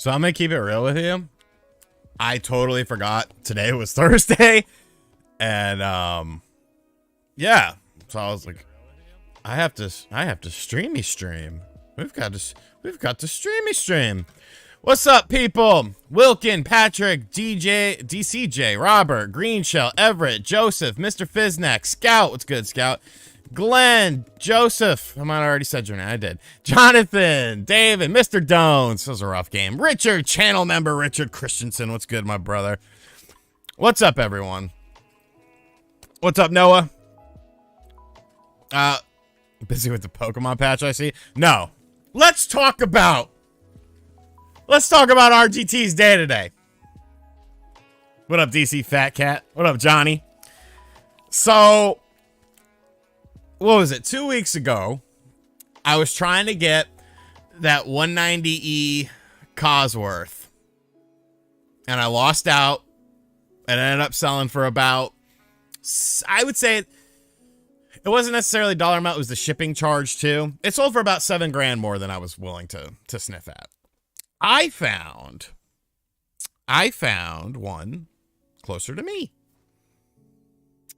So I'm gonna keep it real with you. I totally forgot today was Thursday, and yeah. So I was like, I have to streamy stream. We've got to streamy stream. What's up, people? Wilkin, Patrick, DJ, DCJ, Robert, Greenshell, Everett, Joseph, Mr. Fiznek, Scout. What's good, Scout? Glenn, Joseph, I might have already said your name. I did. Jonathan, David, Mr. Dones. This was a rough game. Richard, channel member Richard Christensen. What's good, my brother? What's up, everyone? What's up, Noah? Busy with the Pokemon patch, I see. No. Let's talk about RGT's day today. What up, DC Fat Cat? What up, Johnny? So, what was it? 2 weeks ago, I was trying to get that 190E Cosworth, and I lost out, and I ended up selling for about, I would say, it wasn't necessarily dollar amount, it was the shipping charge too. It sold for about $7 grand more than I was willing to sniff at. I found one closer to me.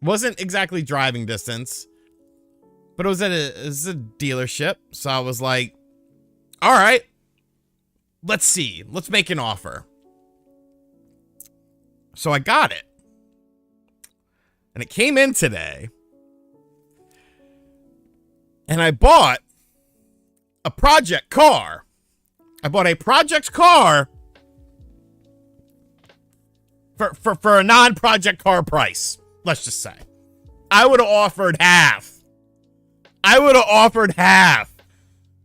Wasn't exactly driving distance, but it was at a dealership. So I was like, all right, let's see. Let's make an offer. So I got it. And it came in today. And I bought a project car. I bought a project car for a non-project car price. Let's just say. I would have offered half. I would have offered half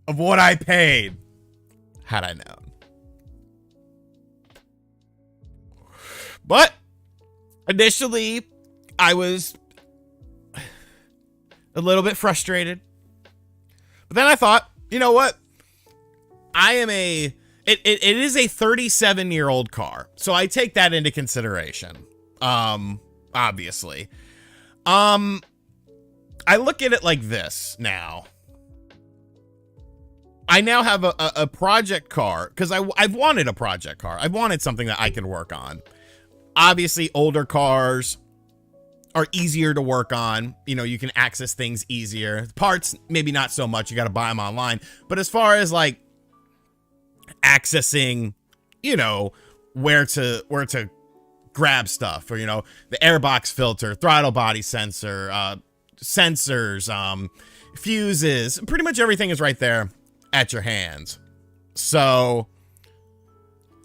of what I paid had I known. But initially, I was a little bit frustrated. But then I thought, you know what? It is a 37-year-old car. So I take that into consideration. Obviously. I look at it like this now. I now have a project car because I've wanted a project car. I've wanted something that I could work on. Obviously, older cars are easier to work on. You know, you can access things easier. Parts, maybe not so much. You got to buy them online. But as far as like accessing, you know, where to grab stuff, or, you know, the airbox filter, throttle body sensor, sensors, fuses, pretty much everything is right there at your hands. So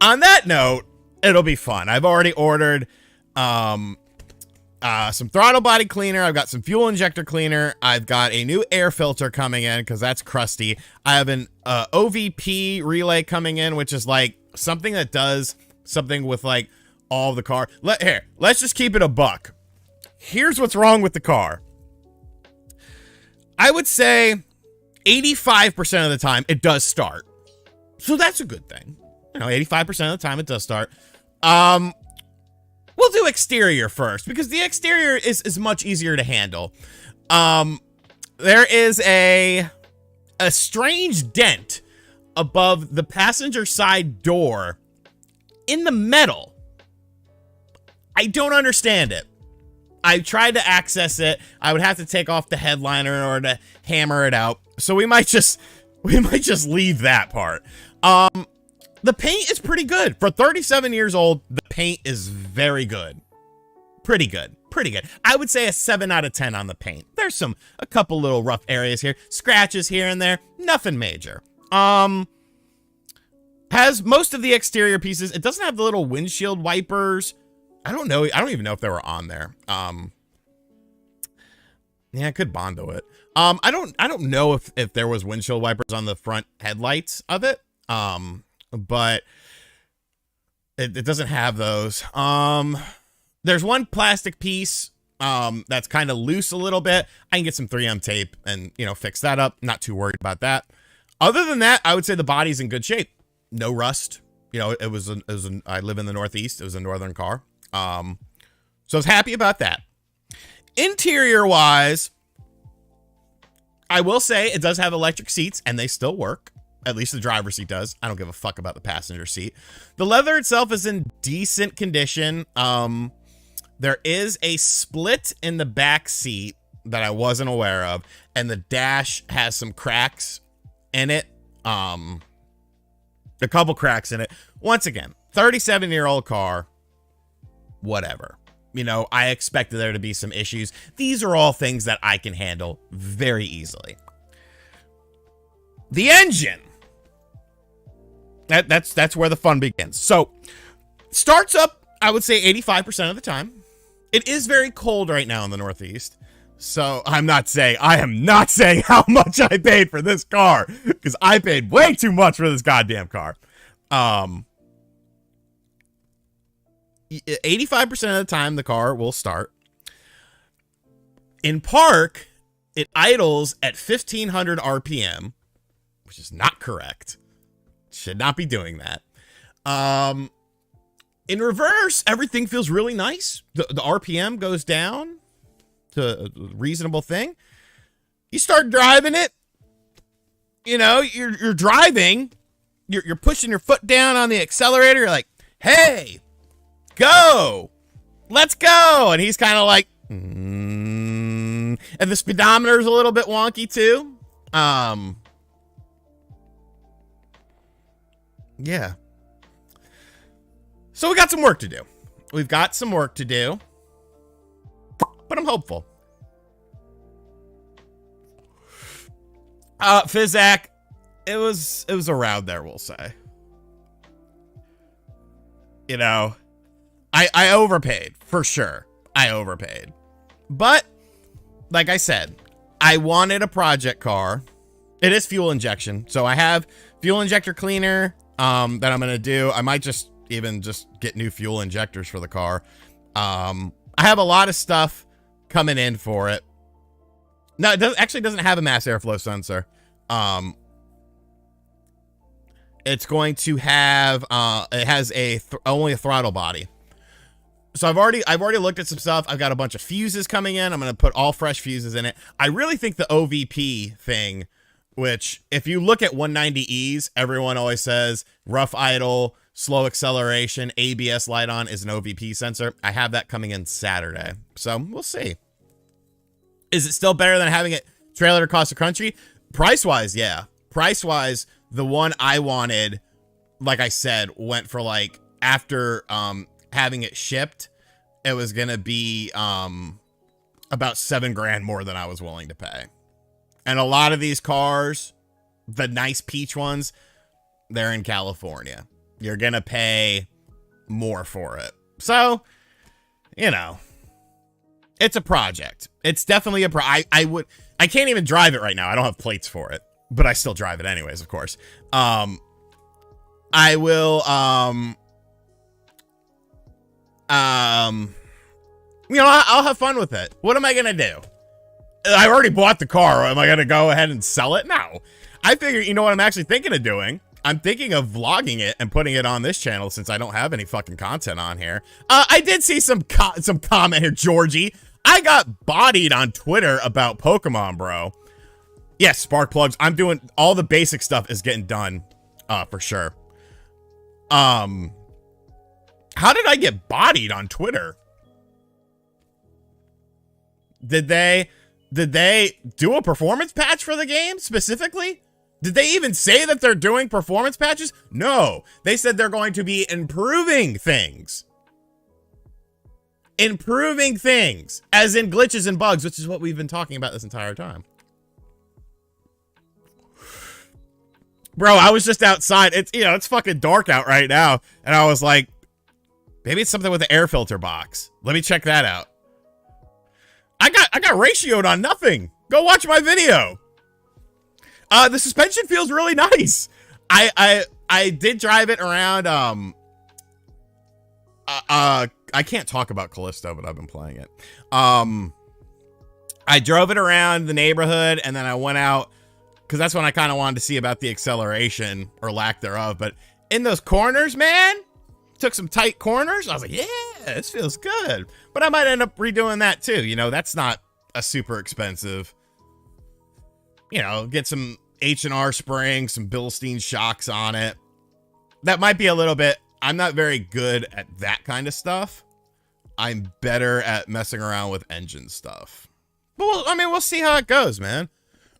on that note, it'll be fun. I've already ordered, some throttle body cleaner. I've got some fuel injector cleaner. I've got a new air filter coming in because that's crusty. I have an OVP relay coming in, which is like something that does something with like all the car. Let's just keep it a buck. Here's what's wrong with the car. I would say 85% of the time it does start. So that's a good thing. You know, 85% of the time it does start. We'll do exterior first because the exterior is much easier to handle. There is a strange dent above the passenger side door in the metal. I don't understand it. I tried to access it. I would have to take off the headliner in order to hammer it out. So we might just leave that part. The paint is pretty good. For 37 years old, the paint is very good. Pretty good. Pretty good. I would say a 7 out of 10 on the paint. There's a couple little rough areas here. Scratches here and there. Nothing major. Has most of the exterior pieces. It doesn't have the little windshield wipers. I don't know. I don't even know if they were on there. Yeah, I could Bondo it. I don't know if there was windshield wipers on the front headlights of it. But it doesn't have those. There's one plastic piece that's kind of loose a little bit. I can get some 3M tape and, you know, fix that up. Not too worried about that. Other than that, I would say the body's in good shape. No rust. You know, I live in the Northeast. It was a northern car. So I was happy about that. Interior wise, I will say it does have electric seats and they still work. At least the driver's seat does. I don't give a fuck about the passenger seat. The leather itself is in decent condition. There is a split in the back seat that I wasn't aware of, and the dash has some cracks in it. A couple cracks in it. Once again, 37-year-old car, whatever. You know, I expected there to be some issues. These are all things that I can handle very easily. The engine. That's where the fun begins. So, starts up, I would say 85% of the time. It is very cold right now in the Northeast. So, I am not saying how much I paid for this car, because I paid way too much for this goddamn car. 85% of the time, the car will start. In park, it idles at 1,500 RPM, which is not correct. Should not be doing that. In reverse, everything feels really nice. The RPM goes down to a reasonable thing. You start driving it. You know, you're driving. You're pushing your foot down on the accelerator. You're like, hey, go. Let's go. And he's kind of like, and the speedometer's a little bit wonky too. Yeah. So we got some work to do. We've got some work to do. But I'm hopeful. Fizzac, it was around there, we'll say. You know, I overpaid, for sure. I overpaid. But, like I said, I wanted a project car. It is fuel injection. So I have fuel injector cleaner that I'm going to do. I might just get new fuel injectors for the car. I have a lot of stuff coming in for it. No, it actually doesn't have a mass airflow sensor. It's going to have, it has only a throttle body. So I've already looked at some stuff. I've got a bunch of fuses coming in. I'm going to put all fresh fuses in it. I really think the OVP thing, which if you look at 190Es, everyone always says rough idle, slow acceleration, ABS light on is an OVP sensor. I have that coming in Saturday. So we'll see. Is it still better than having it trailer across the country? Price-wise, yeah. Price-wise, the one I wanted, like I said, went for like, after having it shipped, it was going to be about $7,000 more than I was willing to pay. And a lot of these cars, the nice peach ones, they're in California. You're going to pay more for it. So, you know, it's a project. It's definitely I can't even drive it right now. I don't have plates for it, but I still drive it anyways, of course. I will, you know, I'll have fun with it. What am I going to do? I already bought the car. Am I going to go ahead and sell it? No. I figure, you know what I'm actually thinking of doing? I'm thinking of vlogging it and putting it on this channel since I don't have any fucking content on here. I did see some comment here, Georgie. I got bodied on Twitter about Pokemon, bro. Yes, spark plugs. I'm doing all the basic stuff is getting done, for sure. How did I get bodied on Twitter? Did they do a performance patch for the game specifically? Did they even say that they're doing performance patches? No, they said they're going to be improving things. Improving things, as in glitches and bugs, which is what we've been talking about this entire time. Bro, I was just outside. It's, you know, it's fucking dark out right now. And I was like, maybe it's something with the air filter box. Let me check that out. I got ratioed on nothing. Go watch my video. The suspension feels really nice. I did drive it around. I can't talk about Callisto, but I've been playing it. I drove it around the neighborhood, and then I went out because that's when I kind of wanted to see about the acceleration or lack thereof. But in those corners, man, took some tight corners. I was like, yeah, this feels good. But I might end up redoing that too. You know, that's not a super expensive. You know, get some H&R spring, some Bilstein shocks on it. That might be a little bit, I'm not very good at that kind of stuff. I'm better at messing around with engine stuff. But I mean, we'll see how it goes, man.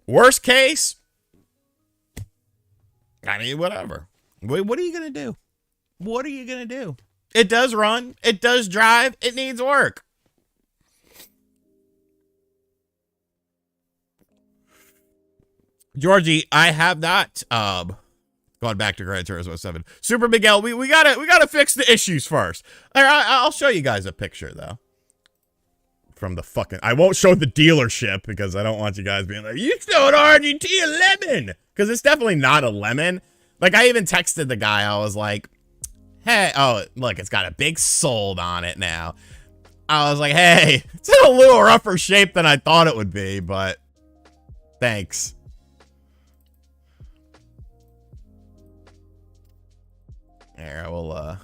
Worst case, I mean, whatever. What are you going to do? What are you going to do? It does run. It does drive. It needs work. Georgie, I have not gone back to Gran Turismo 7. Super Miguel, we gotta fix the issues first. I'll show you guys a picture though. From the fucking, I won't show the dealership because I don't want you guys being like, you stole RGT a lemon, because it's definitely not a lemon. Like, I even texted the guy. I was like, hey, oh look, it's got a big sold on it now. I was like, hey, it's in a little rougher shape than I thought it would be, but thanks. There, let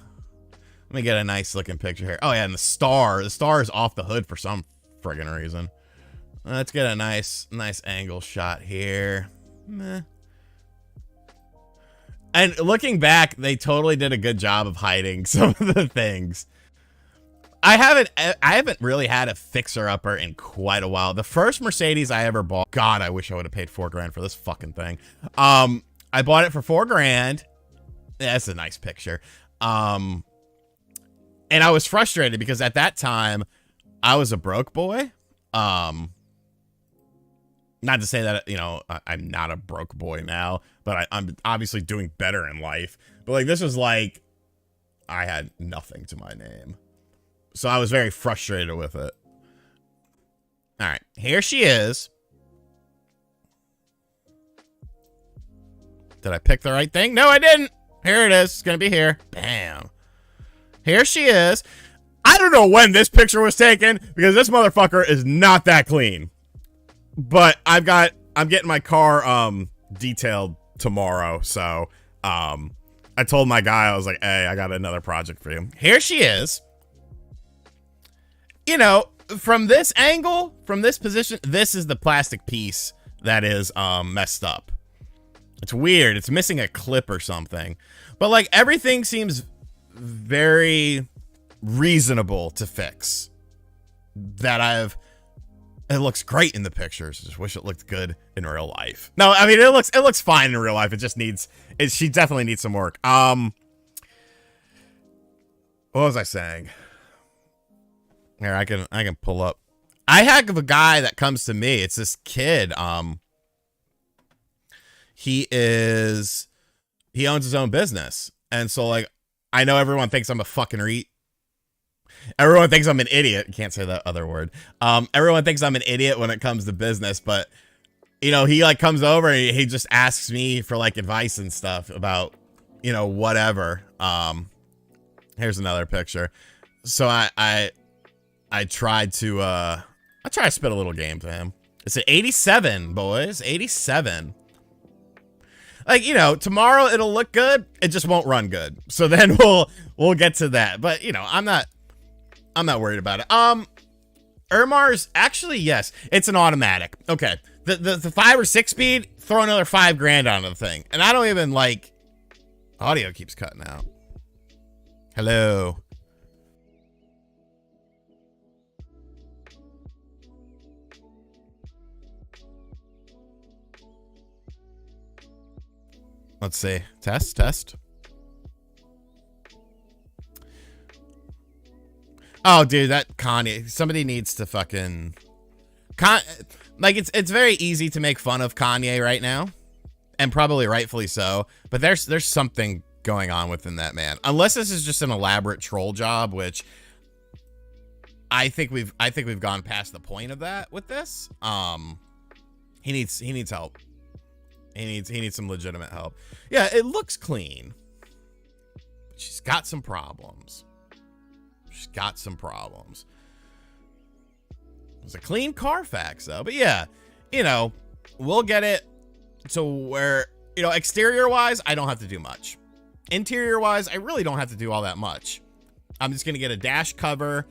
me get a nice looking picture here. Oh yeah, and the star is off the hood for some friggin' reason. Let's get a nice angle shot here. Meh. And looking back, they totally did a good job of hiding some of the things. I haven't really had a fixer-upper in quite a while. The first Mercedes I ever bought, God, I wish I would have paid $4 grand for this fucking thing. I bought it for $4 grand. That's a nice picture. And I was frustrated because at that time I was a broke boy. Not to say that, you know, I'm not a broke boy now, but I'm obviously doing better in life. But like, this was like, I had nothing to my name. So I was very frustrated with it. All right, here she is. Did I pick the right thing? No, I didn't. Here it is. It's going to be here. Bam. Here she is. I don't know when this picture was taken because this motherfucker is not that clean. But I'm getting my car detailed tomorrow. So I told my guy, I was like, hey, I got another project for you. Here she is. You know, from this angle, from this position, this is the plastic piece that is messed up. It's weird. It's missing a clip or something. But like, everything seems very reasonable to fix. It looks great in the pictures. I just wish it looked good in real life. No, I mean, it looks fine in real life. It just she definitely needs some work. What was I saying? Here, I can pull up. I have a guy that comes to me. It's this kid. He owns his own business. And so, like, I know everyone thinks I'm a fucking everyone thinks I'm an idiot. Can't say that other word. Everyone thinks I'm an idiot when it comes to business, but, you know, he, like, comes over and he just asks me for, like, advice and stuff about, you know, whatever. Here's another picture. So I tried to spit a little game to him. It's an 87, boys. 87. Like, you know, tomorrow it'll look good. It just won't run good. So then we'll get to that. But, you know, I'm not worried about it. Irmar's actually, yes, it's an automatic. Okay. The 5 or 6 speed, throw another $5 grand onto the thing. And I don't even like, audio keeps cutting out. Hello. Let's see. Test. Oh, dude, that Kanye. Somebody needs to fucking... Like, it's very easy to make fun of Kanye right now. And probably rightfully so. But there's something going on within that man. Unless this is just an elaborate troll job, which... I think we've gone past the point of that with this. He needs help. He needs some legitimate help. Yeah, it looks clean. She's got some problems. It's a clean Carfax though. But yeah, you know, we'll get it to where, you know, exterior wise, I don't have to do much. Interior wise, I really don't have to do all that much. I'm just gonna get a dash cover.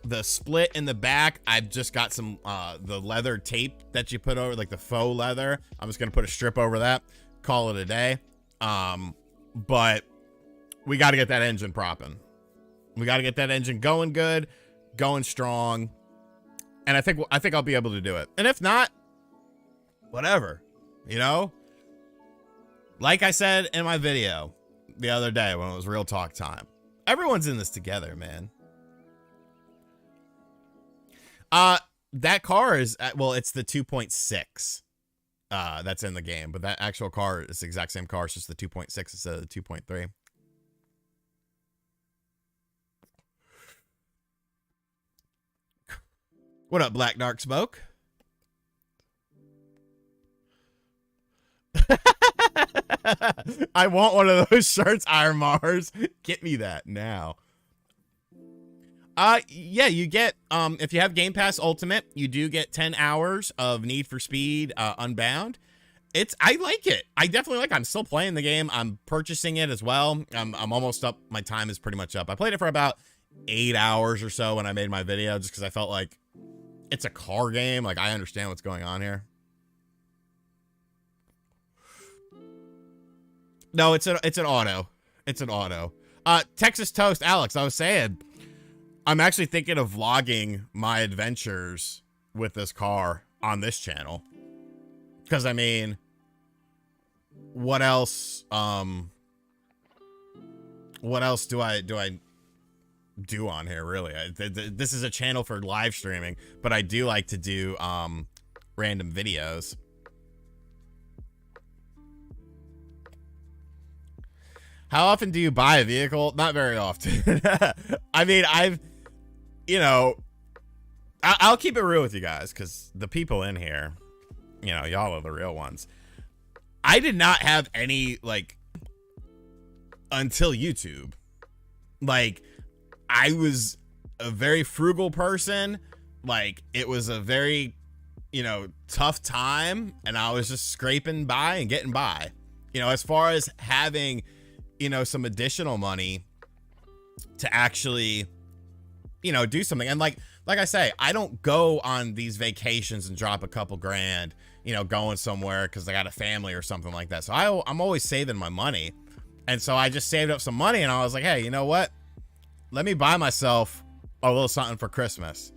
The split in the back, I've just got some the leather tape that you put over, like the faux leather. I'm just gonna put a strip over that, call it a day. But we got to get that engine propping. We got to get that engine going good, going strong, and I think I'll be able to do it. And if not, whatever, you know. Like I said in my video the other day when it was real talk time, everyone's in this together, man. That car is, well, it's the 2.6 that's in the game, but that actual car is the exact same car. It's just the 2.6 instead of the 2.3. What up, Black Dark Smoke? I want one of those shirts, Iron Mars. Get me that now. Yeah, you get, if you have Game Pass Ultimate, you do get 10 hours of Need for Speed, Unbound. I like it. I definitely like it. I'm still playing the game. I'm purchasing it as well. I'm almost up. My time is pretty much up. I played it for about 8 hours or so when I made my video, just because I felt like it's a car game. Like, I understand what's going on here. No, it's an auto. It's an auto. Texas Toast, Alex, I was saying, I'm actually thinking of vlogging my adventures with this car on this channel. Because, I mean, what else do I do on here, really? This is a channel for live streaming, but I do like to do random videos. How often do you buy a vehicle? Not very often. I mean, I'll keep it real with you guys, because the people in here, y'all are the real ones. I did not have any, like, until YouTube. Like, I was a very frugal person. Like, it was a very, tough time, and I was just scraping by and getting by. As far as having, some additional money to actually, do something. And like I say, I don't go on these vacations and drop a couple grand, going somewhere because I got a family or something like that. So I'm always saving my money. And so I just saved up some money, and I was like, hey, you know what? Let me buy myself a little something for Christmas.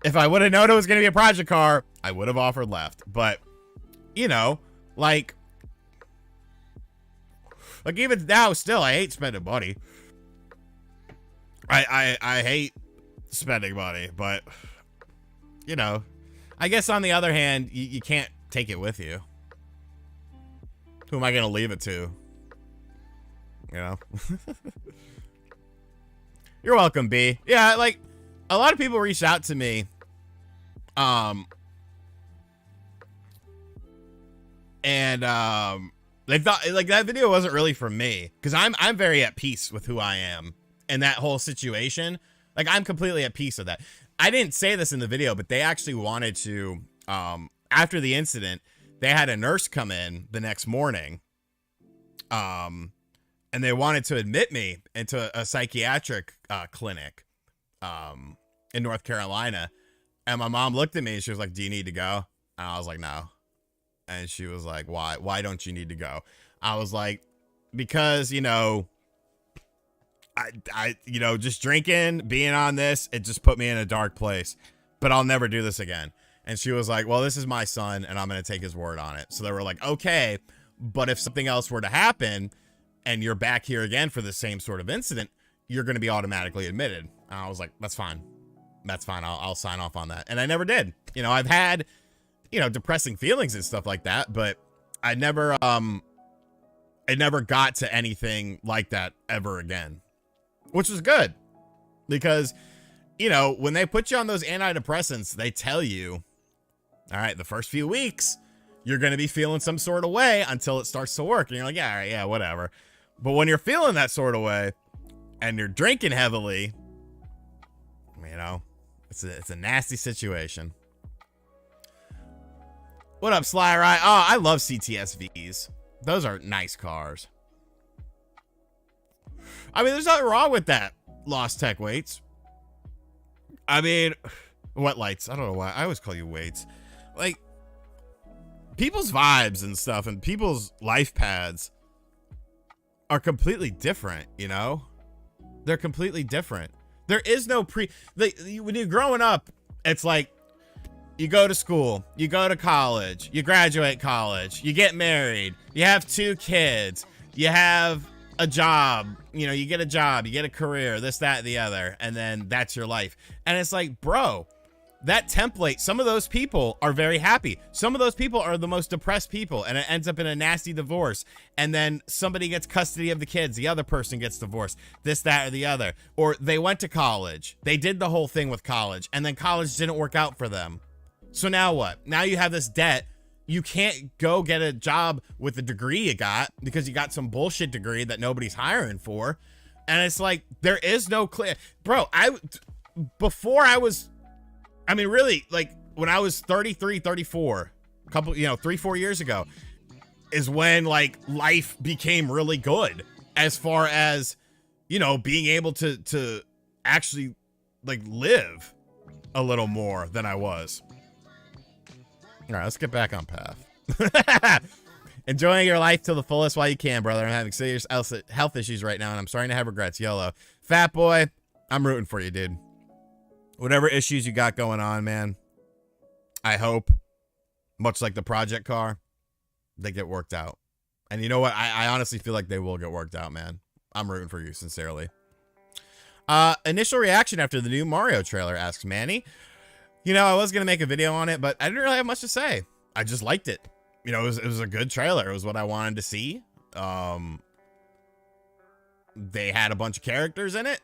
If I would have known it was going to be a project car, I would have offered left. But, like even now, still, I hate spending money. I hate spending money, but, I guess on the other hand, you can't take it with you. Who am I going to leave it to? You're welcome, B. Yeah, like, a lot of people reached out to me, they thought, like, that video wasn't really for me, because I'm very at peace with who I am and that whole situation. Like, I'm completely at peace with that. I didn't say this in the video, but they actually wanted to, after the incident, they had a nurse come in the next morning, and they wanted to admit me into a psychiatric clinic in North Carolina. And my mom looked at me and she was like, do you need to go? And I was like, no. And she was like, why? Why don't you need to go? I was like, because, I just drinking, being on this, it just put me in a dark place. But I'll never do this again. And she was like, well, this is my son, and I'm going to take his word on it. So they were like, okay, but if something else were to happen and you're back here again for the same sort of incident, you're going to be automatically admitted. And I was like, that's fine. That's fine. I'll sign off on that. And I never did. I've had, depressing feelings and stuff like that, but I never got to anything like that ever again, which was good because, when they put you on those antidepressants, they tell you, all right, the first few weeks, you're going to be feeling some sort of way until it starts to work. And you're like, yeah, all right, yeah, whatever. But when you're feeling that sort of way and you're drinking heavily, it's a nasty situation. What up, Sly Rye? Oh, I love CTSVs. Those are nice cars. I mean, there's nothing wrong with that, Lost Tech Weights. I mean, what lights? I don't know why. I always call you weights. Like, people's vibes and stuff and people's life paths are completely different, you know? They're completely different. There is no when you're growing up, it's like you go to school, you go to college, you graduate college, you get married, you have 2 kids, you have a job, you know, you get a job, you get a career, this, that, the other, and then that's your life. And it's like, bro, that template, some of those people are very happy. Some of those people are the most depressed people, and it ends up in a nasty divorce. And then somebody gets custody of the kids. The other person gets divorced, this, that, or the other. Or they went to college. They did the whole thing with college, and then college didn't work out for them. So now what? Now you have this debt. You can't go get a job with the degree you got because you got some bullshit degree that nobody's hiring for. And it's like, there is no clear, bro. Really, like when I was 33, 34, a couple, 3-4 years ago is when like life became really good as far as, being able to actually like live a little more than I was. All right, let's get back on path. Enjoying your life to the fullest while you can, brother. I'm having serious health issues right now, and I'm starting to have regrets. YOLO. Fat boy, I'm rooting for you, dude. Whatever issues you got going on, man, I hope, much like the project car, they get worked out. And you know what? I honestly feel like they will get worked out, man. I'm rooting for you, sincerely. Initial reaction after the new Mario trailer, asks Manny. I was going to make a video on it, but I didn't really have much to say. I just liked it. It was a good trailer. It was what I wanted to see. They had a bunch of characters in it.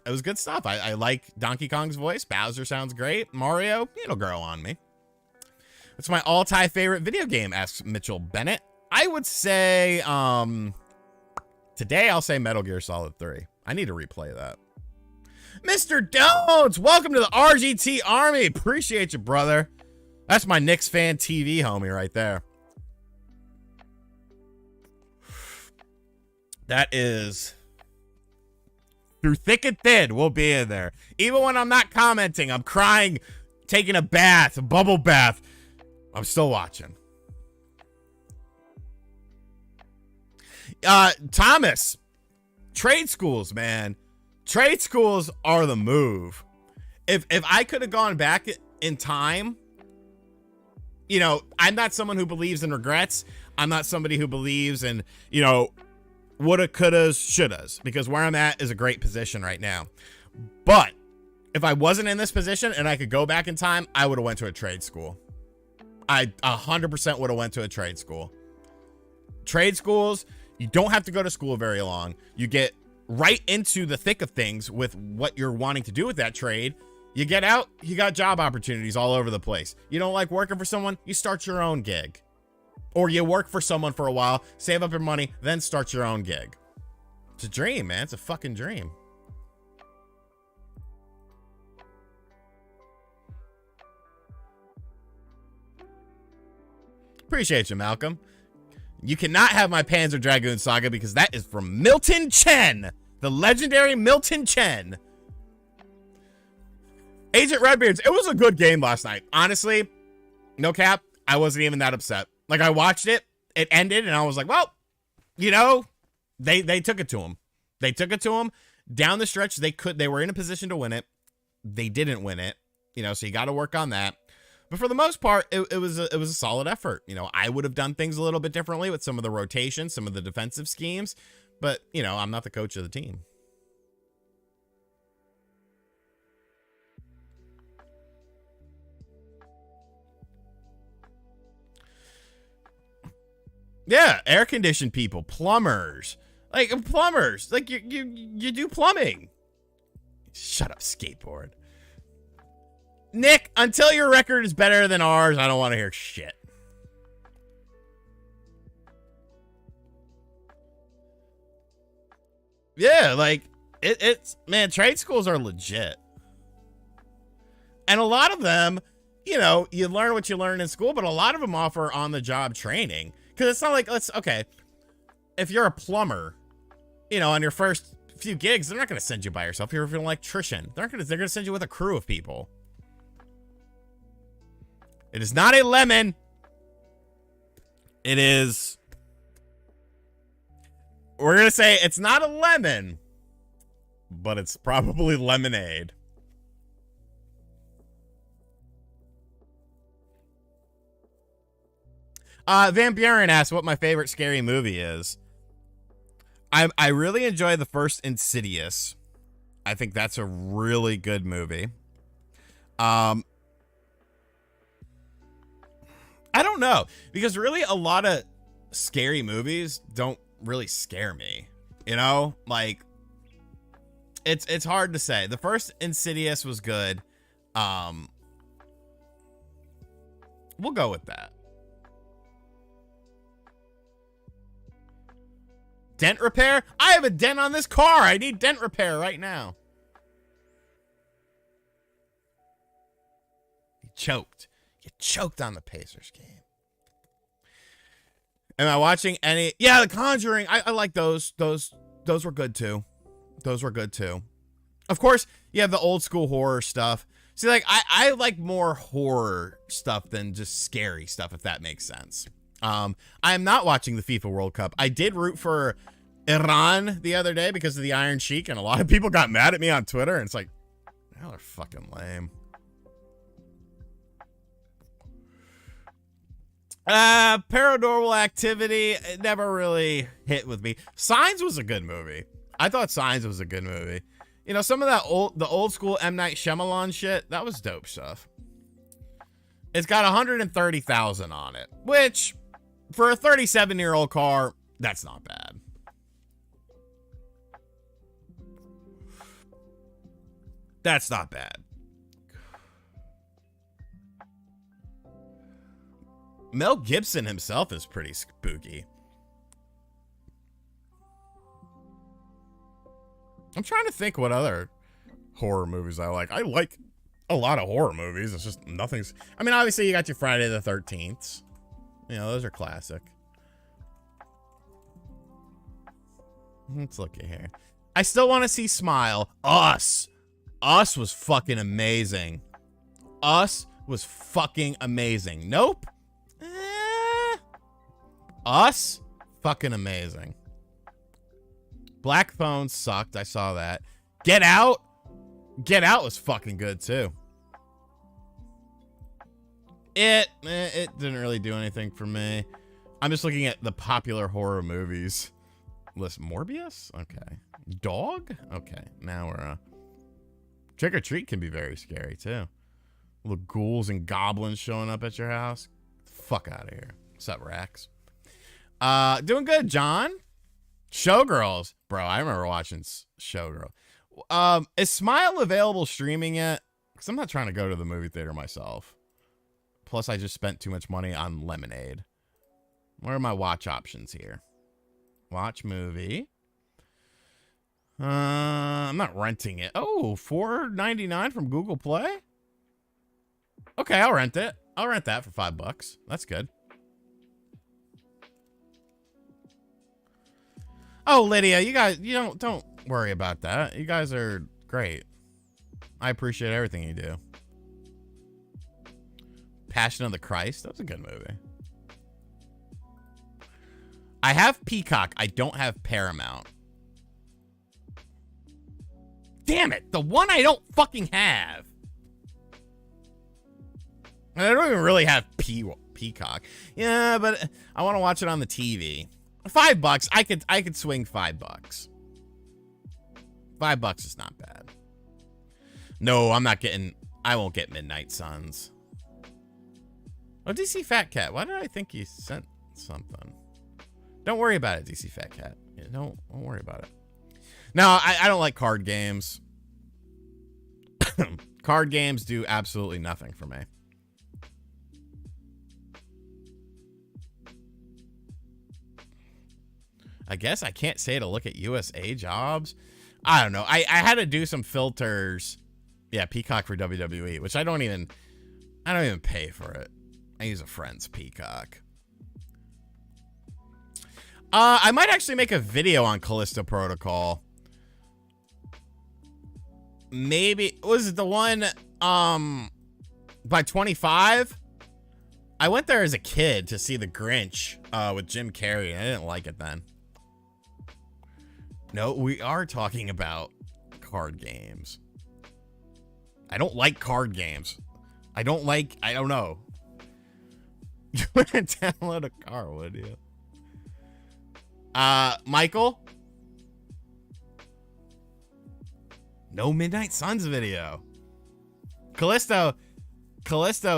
It was good stuff. I like Donkey Kong's voice. Bowser sounds great. Mario, it'll grow on me. What's my all-time favorite video game, asks Mitchell Bennett. I would say, today I'll say Metal Gear Solid 3. I need to replay that. Mr. Dones, welcome to the RGT Army. Appreciate you, brother. That's my Knicks fan TV homie right there. That is... Through thick and thin, we'll be in there. Even when I'm not commenting, I'm crying, taking a bath, a bubble bath. I'm still watching. Thomas, trade schools, man. Trade schools are the move. If I could have gone back in time, I'm not someone who believes in regrets. I'm not somebody who believes in, woulda, couldas, shouldas, because where I'm at is a great position right now. But if I wasn't in this position and I could go back in time, I would have went to a trade school. I 100% would have went to a trade school. Trade schools, you don't have to go to school very long. You get right into the thick of things with what you're wanting to do with that trade. You get out, you got job opportunities all over the place. You don't like working for someone, you start your own gig. Or you work for someone for a while, save up your money, then start your own gig. It's a dream, man. It's a fucking dream. Appreciate you, Malcolm. You cannot have my Panzer Dragoon Saga because that is from Milton Chen. The legendary Milton Chen. Agent Redbeards, it was a good game last night. Honestly, no cap, I wasn't even that upset. Like, I watched it, it ended, and I was like, well, they took it to him. They took it to him. Down the stretch, they were in a position to win it. They didn't win it, so you got to work on that. But for the most part, it was a solid effort. I would have done things a little bit differently with some of the rotations, some of the defensive schemes, but, I'm not the coach of the team. Yeah, air-conditioned people, plumbers. Like, you do plumbing. Shut up, skateboard. Nick, until your record is better than ours, I don't want to hear shit. Yeah, like, man, trade schools are legit. And a lot of them, you learn what you learn in school, but a lot of them offer on-the-job training. Because it's not like, okay, if you're a plumber, on your first few gigs, they're not going to send you by yourself. You're an electrician. They're going to send you with a crew of people. It is not a lemon. It is... We're going to say it's not a lemon, but it's probably lemonade. Van Buren asks what my favorite scary movie is. I really enjoy the first Insidious. I think that's a really good movie. I don't know, because really a lot of scary movies don't really scare me. You know, like it's hard to say. The first Insidious was good. We'll go with that. Dent repair? I have a dent on this car. I need dent repair right now. You choked. You choked on the Pacers game. Am I watching any? Yeah, The Conjuring. I like those. Those were good too. Those were good too. Of course, you have the old school horror stuff. See, like I like more horror stuff than just scary stuff, if that makes sense. I am not watching the FIFA World Cup. I did root for Iran the other day because of the Iron Sheik, and a lot of people got mad at me on Twitter, and it's like, y'all are fucking lame. Paranormal Activity, it never really hit with me. Signs was a good movie. I thought Signs was a good movie. You know, some of that the old school M. Night Shyamalan shit, that was dope stuff. It's got 130,000 on it, which for a 37-year-old car, that's not bad. That's not bad. Mel Gibson himself is pretty spooky. I'm trying to think what other horror movies I like. I like a lot of horror movies. It's just nothing's... I mean, obviously, you got your Friday the 13th. You know, those are classic. Let's look at here. I still want to see Smile. Us. Us was fucking amazing. Us was fucking amazing. Nope. Us? Fucking amazing. Black Phone sucked. I saw that. Get Out? Get Out was fucking good, too. It didn't really do anything for me. I'm just looking at the popular horror movies list. Morbius? Okay. Dog? Okay. Now we're, Trick or Treat can be very scary, too. Little ghouls and goblins showing up at your house. Fuck out of here. What's up, Rax? Doing good, John. Showgirls. Bro, I remember watching Showgirl. Is Smile available streaming yet? Because I'm not trying to go to the movie theater myself. Plus, I just spent too much money on Lemonade. What are my watch options here? Watch movie. I'm not renting it. Oh, $4.99 from Google Play? Okay, I'll rent it. I'll rent that for $5. That's good. Oh, Lydia, you guys, don't worry about that. You guys are great. I appreciate everything you do. Passion of the Christ. That was a good movie. I have Peacock. I don't have Paramount. Damn it. The one I don't fucking have. And I don't even really have Peacock. Yeah, but I want to watch it on the TV. $5. I could swing $5. $5 is not bad. No, I won't get Midnight Suns. Oh, DC Fat Cat. Why did I think you sent something? Don't worry about it, DC Fat Cat. Yeah, don't worry about it. No, I don't like card games. Card games do absolutely nothing for me. I guess I can't say to look at USA jobs. I don't know. I had to do some filters. Yeah, Peacock for WWE, which I don't even pay for it. I use a friend's Peacock. I might actually make a video on Callisto Protocol. maybe, was it the one, by 25? I went there as a kid to see The Grinch, with Jim Carrey. I didn't like it then. No, we are talking about card games. I don't like card games. I don't know. You wouldn't download a car, would you? Michael? No Midnight Suns video. Callisto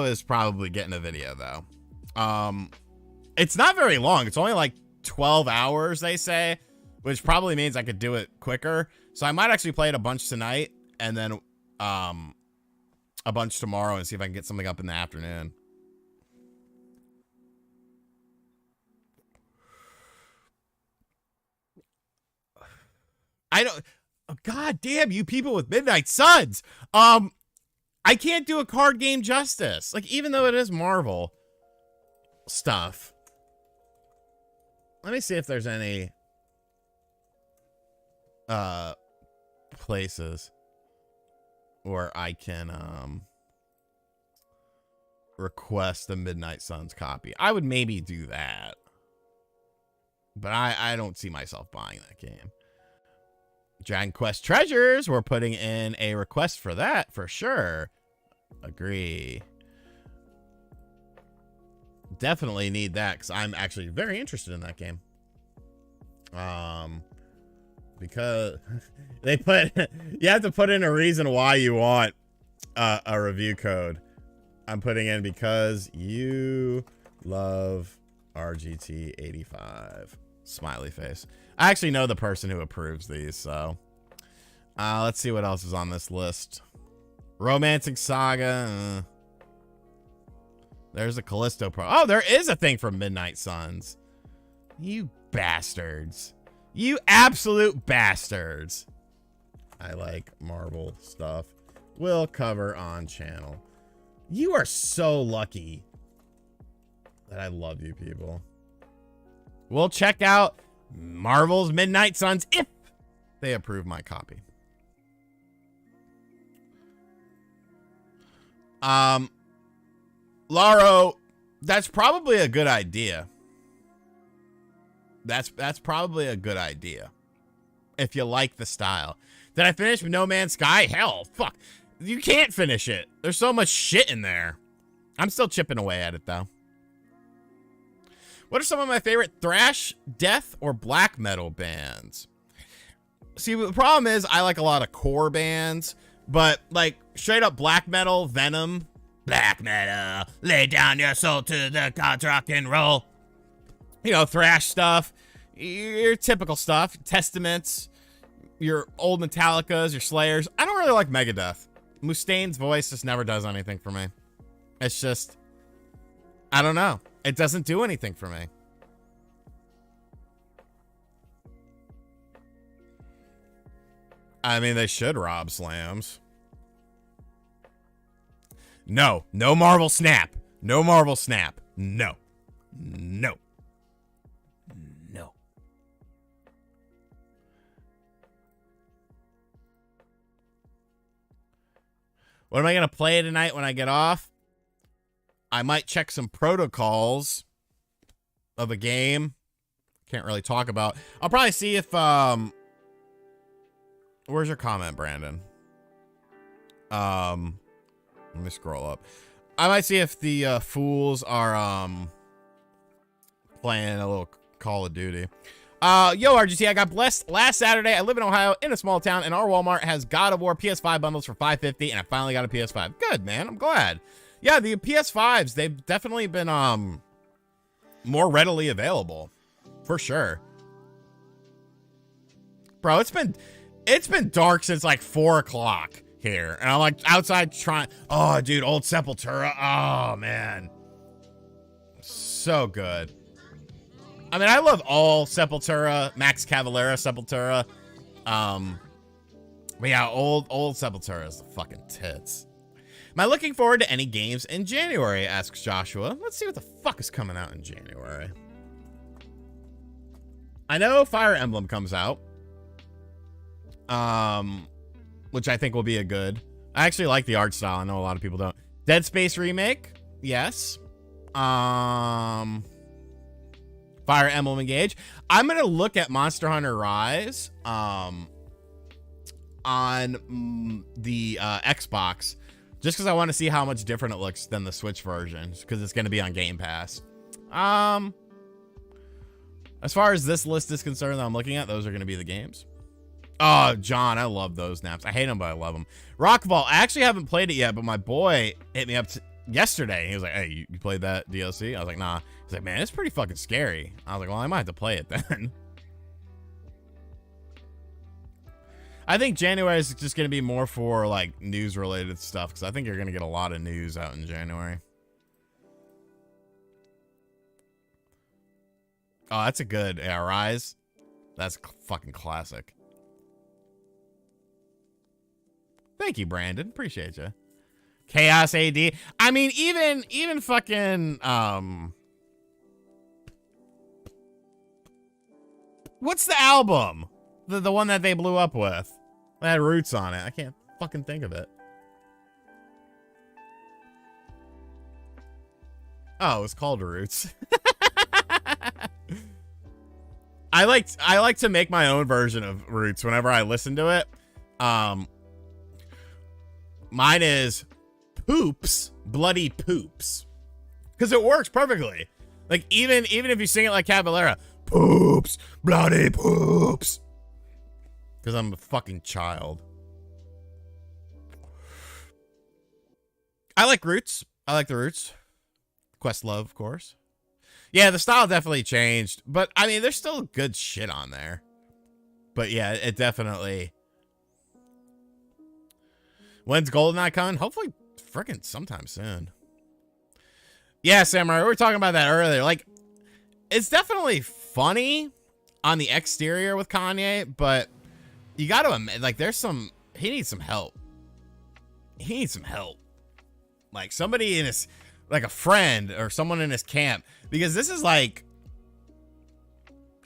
is probably getting a video, though. It's not very long. It's only like 12 hours, they say, which probably means I could do it quicker. So I might actually play it a bunch tonight and then a bunch tomorrow and see if I can get something up in the afternoon. I don't... Oh, God damn you people with Midnight Suns. I can't do a card game justice. Like, even though it is Marvel stuff. Let me see if there's any places where I can request a Midnight Suns copy. I would maybe do that. But I don't see myself buying that game. Dragon Quest Treasures, we're putting in a request for that for sure. Agree. Definitely need that because I'm actually very interested in that game. Because they put, you have to put in a reason why you want a review code. I'm putting in because you love RGT 85. Smiley face. I actually know the person who approves these, so let's see what else is on this list. Romancing Saga. There's a Callisto Pro. Oh, there is a thing from Midnight Suns. You bastards. You absolute bastards. I like Marvel stuff. We'll cover on channel. You are so lucky that I love you people. We'll check out Marvel's Midnight Suns if they approve my copy. Laro, that's probably a good idea. That's probably a good idea. If you like the style. Did I finish No Man's Sky? Hell, fuck. You can't finish it. There's so much shit in there. I'm still chipping away at it though. What are some of my favorite thrash, death, or black metal bands? See, the problem is I like a lot of core bands, but like straight up black metal, Venom, black metal, lay down your soul to the gods, rock and roll. You know, thrash stuff, your typical stuff, Testaments, your old Metallicas, your Slayers. I don't really like Megadeth. Mustaine's voice just never does anything for me. It's just, I don't know. It doesn't do anything for me. I mean, they should rob slams. No. No Marvel Snap. No Marvel Snap. No. No. No. What am I going to play tonight when I get off? I might check some protocols of a game. Can't really talk about. I'll probably see if where's your comment, Brandon? Let me scroll up. I might see if the fools are playing a little Call of Duty. Yo, RGT, I got blessed last Saturday. I live in Ohio in a small town, and our Walmart has God of War PS5 bundles for $5.50, and I finally got a PS5. Good, man. I'm glad. Yeah, the PS5s, they've definitely been more readily available. For sure. Bro, it's been dark since like 4 o'clock here. And I'm like outside trying. Oh, dude, old Sepultura. Oh, man. So good. I mean, I love all Sepultura, Max Cavalera Sepultura. But yeah, old Sepultura is the fucking tits. Am I looking forward to any games in January? Asks Joshua. Let's see what the fuck is coming out in January. I know Fire Emblem comes out. which I think will be a good. I actually like the art style. I know a lot of people don't. Dead Space remake, yes. Fire Emblem Engage. I'm gonna look at Monster Hunter Rise on the Xbox, just because I want to see how much different it looks than the Switch version, because it's gonna be on Game Pass. As far as this list is concerned that I'm looking at, those are gonna be the games. Oh, John, I love those naps. I hate them, but I love them. Rock Vault, I actually haven't played it yet, but my boy hit me up yesterday. He was like, hey, you played that DLC? I was like, nah. He's like, man, it's pretty fucking scary. I was like, well, I might have to play it then. I think January is just going to be more for, like, news-related stuff, because I think you're going to get a lot of news out in January. Oh, that's a good, yeah, Rise. That's fucking classic. Thank you, Brandon. Appreciate you. Chaos AD. I mean, even fucking, what's the album? The one that they blew up with? That had Roots on it. I can't fucking think of it. Oh, it's called Roots. I like to make my own version of Roots whenever I listen to it. Mine is Poops, Bloody Poops, because it works perfectly. Like even if you sing it like Caballera, Poops, Bloody Poops, because I'm a fucking child. I like Roots. I like the Roots. Questlove, of course. Yeah, the style definitely changed, but I mean, there's still good shit on there. But yeah, it definitely. When's GoldenEye coming? Hopefully, freaking sometime soon. Yeah, Samurai, we were talking about that earlier. Like, it's definitely funny on the exterior with Kanye, but you got to admit, like, there's some. He needs some help. He needs some help. Like somebody in his, like a friend or someone in his camp, because this is like,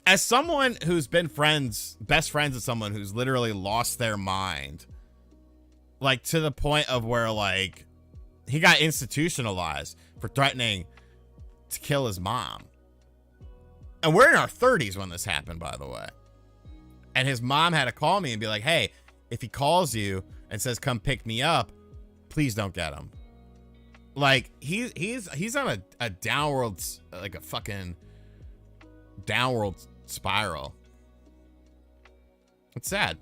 as someone who's been best friends with someone who's literally lost their mind. Like, to the point of where, like, he got institutionalized for threatening to kill his mom. And we're in our 30s when this happened, by the way. And his mom had to call me and be like, hey, if he calls you and says, come pick me up, please don't get him. Like, he's on a downward, like a fucking downward spiral. It's sad.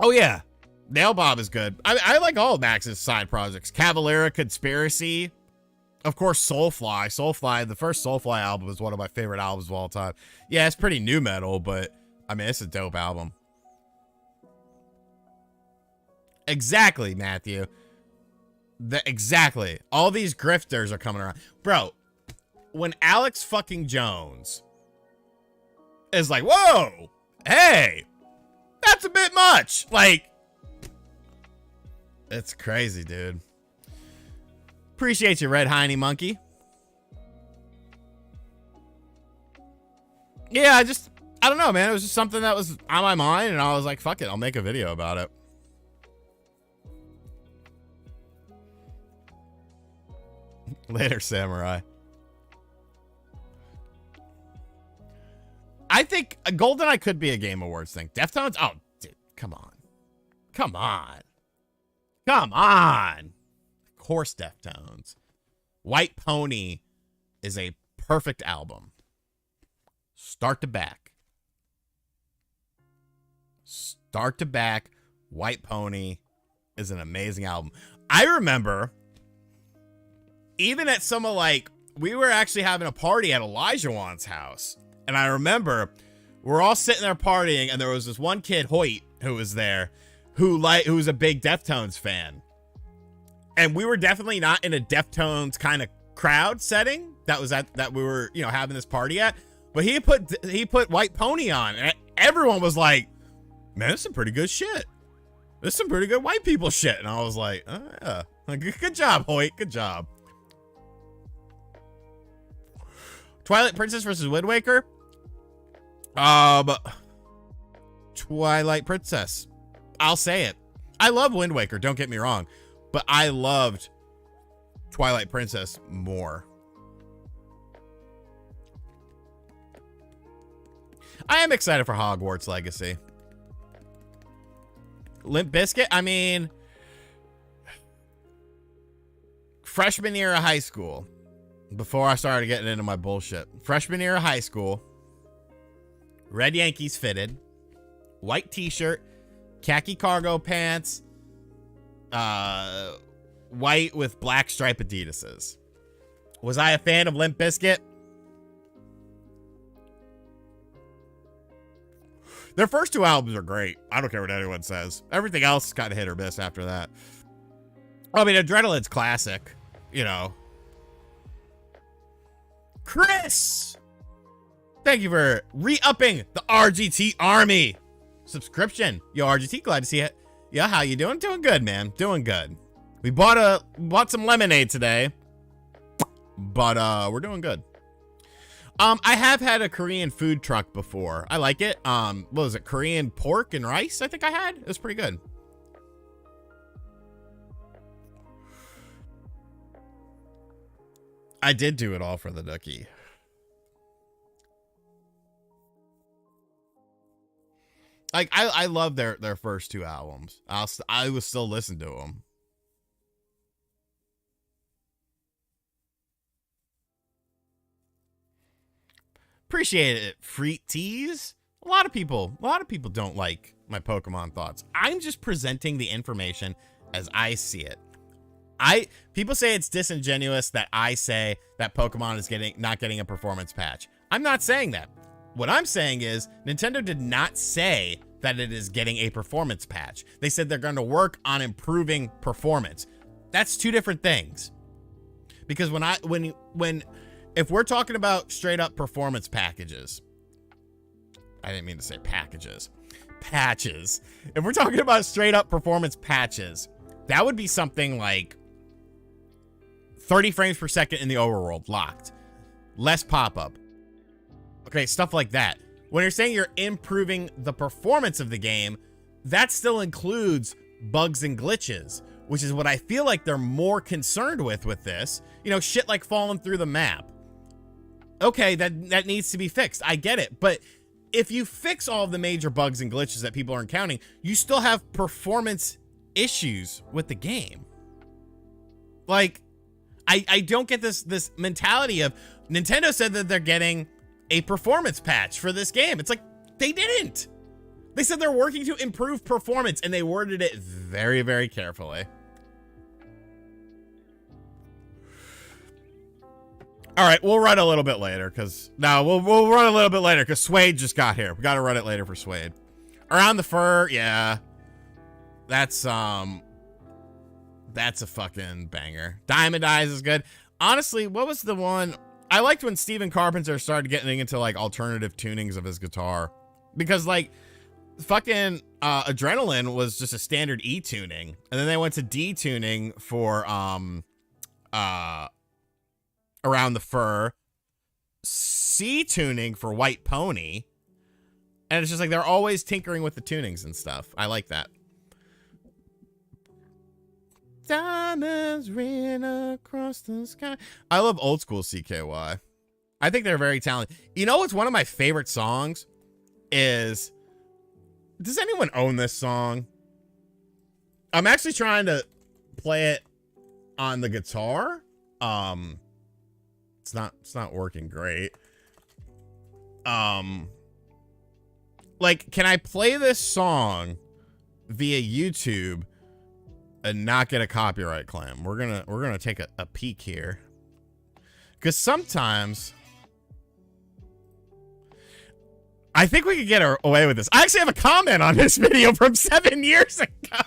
Oh, yeah. Nail Bob is good. I like all of Max's side projects. Cavalera, Conspiracy. Of course, Soulfly. Soulfly, the first Soulfly album is one of my favorite albums of all time. Yeah, it's pretty new metal, but, I mean, it's a dope album. Exactly, Matthew. Exactly. All these grifters are coming around. Bro, when Alex fucking Jones is like, whoa, hey, that's a bit much. Like, it's crazy, dude. Appreciate you, Red Hiney Monkey. Yeah, I don't know, man. It was just something that was on my mind, and I was like, fuck it, I'll make a video about it. Later, Samurai. I think GoldenEye could be a Game Awards thing. Deftones? Oh, dude, come on. Come on. Come on. Of course, Deftones. White Pony is a perfect album. Start to back. Start to back. White Pony is an amazing album. I remember, even at some of, like, we were actually having a party at Elijah Wan's house. And I remember we're all sitting there partying, and there was this one kid, Hoyt, who was there, who was a big Deftones fan. And we were definitely not in a Deftones kind of crowd setting that we were, you know, having this party at. But he put White Pony on, and everyone was like, man, this is some pretty good shit. This is some pretty good white people shit. And I was like, oh, yeah. Good job, Hoyt. Good job. Twilight Princess versus Wind Waker. Twilight Princess. I'll say it. I love Wind Waker, don't get me wrong, but I loved Twilight Princess more. I am excited for Hogwarts Legacy. Limp Bizkit, I mean, freshman year of high school, before I started getting into my bullshit. Freshman year of high school, red Yankees fitted, white t-shirt, khaki cargo pants, white with black stripe Adidas's. Was I a fan of Limp Bizkit? Their first two albums are great. I don't care what anyone says. Everything else is kind of hit or miss after that. I mean, Adrenaline's classic, you know. Chris! Thank you for re-upping the RGT Army subscription. Yo, RGT, glad to see it. Yeah, how you doing? Doing good, man. Doing good. We bought some lemonade today, but we're doing good. I have had a Korean food truck before. I like it. What was it? Korean pork and rice, I think I had. It was pretty good. I did do it all for the Dookie. Like, I love their first two albums. I would still listen to them. Appreciate it, Freet Tease. A lot of people don't like my Pokemon thoughts. I'm just presenting the information as I see it. People say it's disingenuous that I say that Pokemon is not getting a performance patch. I'm not saying that. What I'm saying is Nintendo did not say that it is getting a performance patch. They said they're going to work on improving performance. That's two different things. Because if we're talking about straight up performance packages, I didn't mean to say packages, patches. If we're talking about straight up performance patches, that would be something like 30 frames per second in the overworld locked, less pop-up. Okay, stuff like that. When you're saying you're improving the performance of the game, that still includes bugs and glitches, which is what I feel like they're more concerned with this. You know, shit like falling through the map. Okay, that needs to be fixed. I get it. But if you fix all of the major bugs and glitches that people are encountering, you still have performance issues with the game. Like, I don't get this mentality of Nintendo said that they're getting a performance patch for this game. It's like, they didn't. They said they're working to improve performance, and they worded it very, very carefully. All right, we'll run a little bit later because we'll run a little bit later because Suede just got here. We got to run it later for Suede. Around the Fur, yeah, that's a fucking banger. Diamond Eyes is good. Honestly, what was the one I liked when Stephen Carpenter started getting into like alternative tunings of his guitar, because like fucking Adrenaline was just a standard E tuning, and then they went to D tuning for Around the Fur, C tuning for White Pony, and it's just like they're always tinkering with the tunings and stuff. I like that. Diamonds ran across the sky. I love old school CKY. I think they're very talented. You know what's one of my favorite songs is, does anyone own this song? I'm actually trying to play it on the guitar. It's not working great. Like, can I play this song via YouTube and not get a copyright claim? We're gonna take a peek here, because sometimes I think we could get away with this. I actually have a comment on this video from 7 years ago.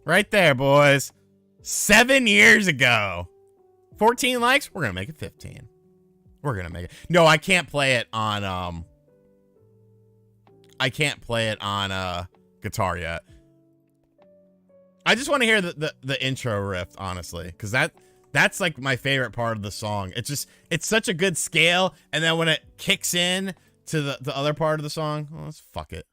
Right there, boys. 7 years ago. 14 likes. We're gonna make it 15. We're gonna make it. No, I can't play it on guitar yet. I just want to hear the intro riff, honestly, because That's like my favorite part of the song. It's such a good scale, and then when it kicks in to the other part of the song, well, let's fuck it.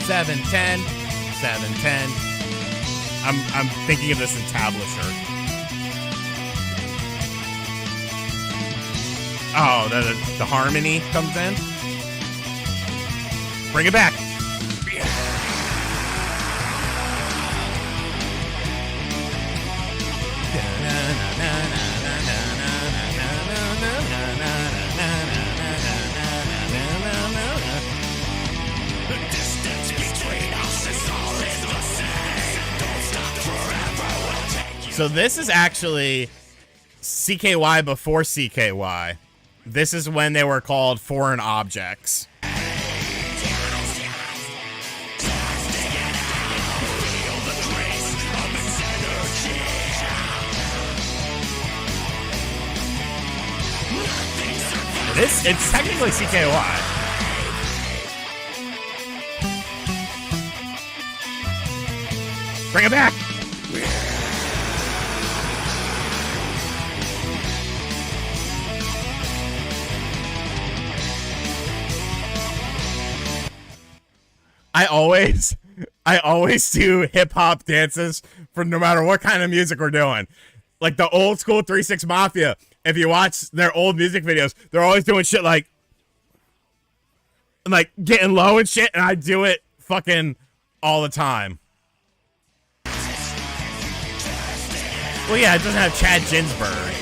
Seven, 10, 7, 10. I'm thinking of this in Tablisher. Oh, the harmony comes in. Bring it back. So this is actually CKY before CKY. This is when they were called foreign objects. It's technically CKY. Bring it back. I always do hip hop dances for no matter what kind of music we're doing. Like the old school 3-6 Mafia. If you watch their old music videos, they're always doing shit like getting low and shit, and I do it fucking all the time. Well, yeah, it doesn't have Chad Ginsburg.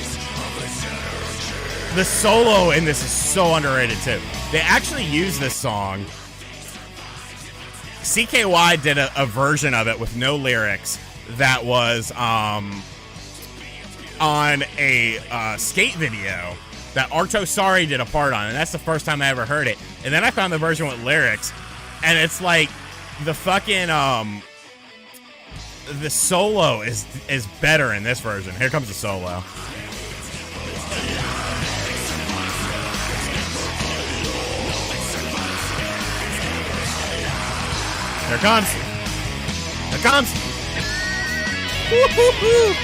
The solo in this is so underrated too. They actually use this song. CKY did a version of it with no lyrics that was on a skate video that Arto Sari did a part on, and that's the first time I ever heard it. And then I found the version with lyrics, and it's like the fucking the solo is better in this version. Here comes the solo. Here it comes. Here it comes. Woo-hoo-hoo.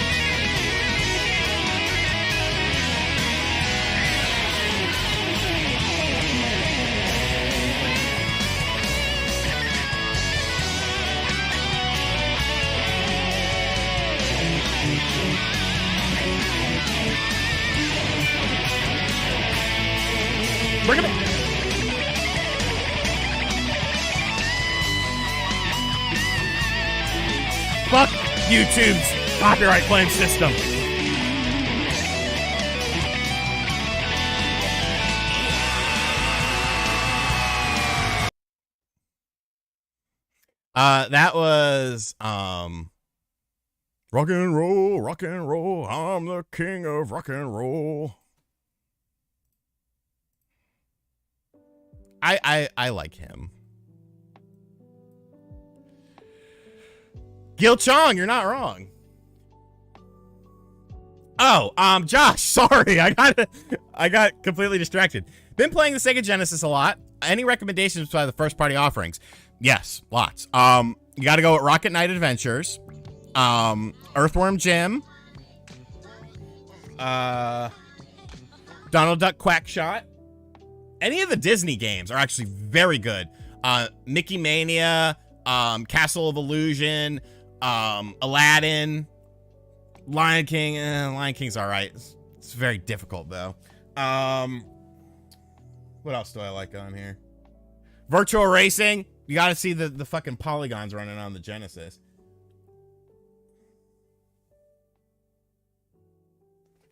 Bring it back. Fuck YouTube's copyright claim system. That was rock and roll, I'm the king of rock and roll. I like him. Gil Chong, you're not wrong. Oh, Josh, sorry. I got completely distracted. Been playing the Sega Genesis a lot. Any recommendations by the first party offerings? Yes, lots. You got to go with Rocket Knight Adventures, Earthworm Jim, Donald Duck Quackshot. Any of the Disney games are actually very good. Mickey Mania, Castle of Illusion, Aladdin, Lion King. Lion King's all right. It's very difficult though. What else do I like on here? Virtual Racing. You got to see the fucking polygons running on the Genesis.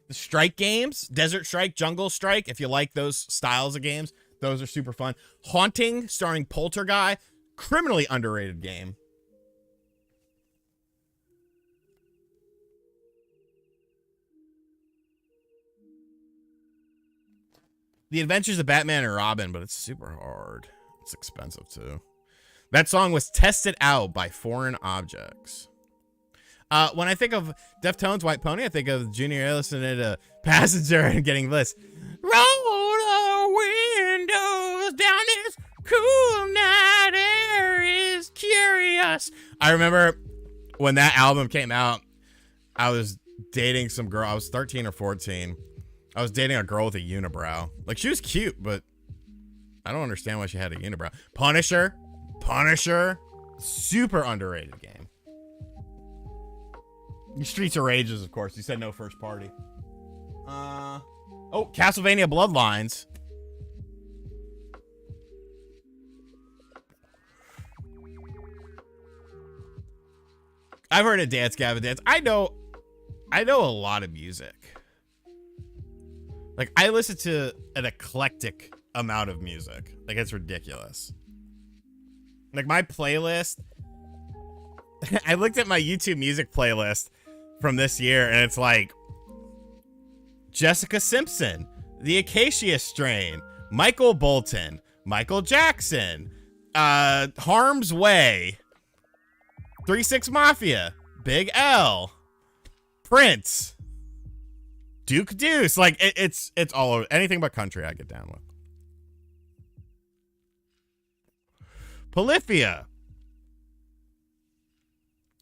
The Strike games, Desert Strike, Jungle Strike. If you like those styles of games, those are super fun. Haunting, starring Poltergeist, criminally underrated game. The Adventures of Batman and Robin, but it's super hard. It's expensive too. That song was tested out by foreign objects. When I think of Deftones, White Pony, I think of Junior listening to Passenger and getting this. Roll dust. I remember when that album came out, I was dating some girl. I was 13 or 14. I was dating a girl with a unibrow. Like, she was cute, but I don't understand why she had a unibrow. Punisher, super underrated game. Streets of Rages, of course. You said no first party. Oh, Castlevania Bloodlines. I've heard of Dance Gavin Dance. I know a lot of music. Like, I listen to an eclectic amount of music. Like, it's ridiculous. Like, my playlist, I looked at my YouTube music playlist from this year, and it's like Jessica Simpson, The Acacia Strain, Michael Bolton, Michael Jackson, Harm's Way, 3 6 Mafia, Big L, Prince, Duke Deuce. Like, it's all over. Anything but country I get down with. Polyphia.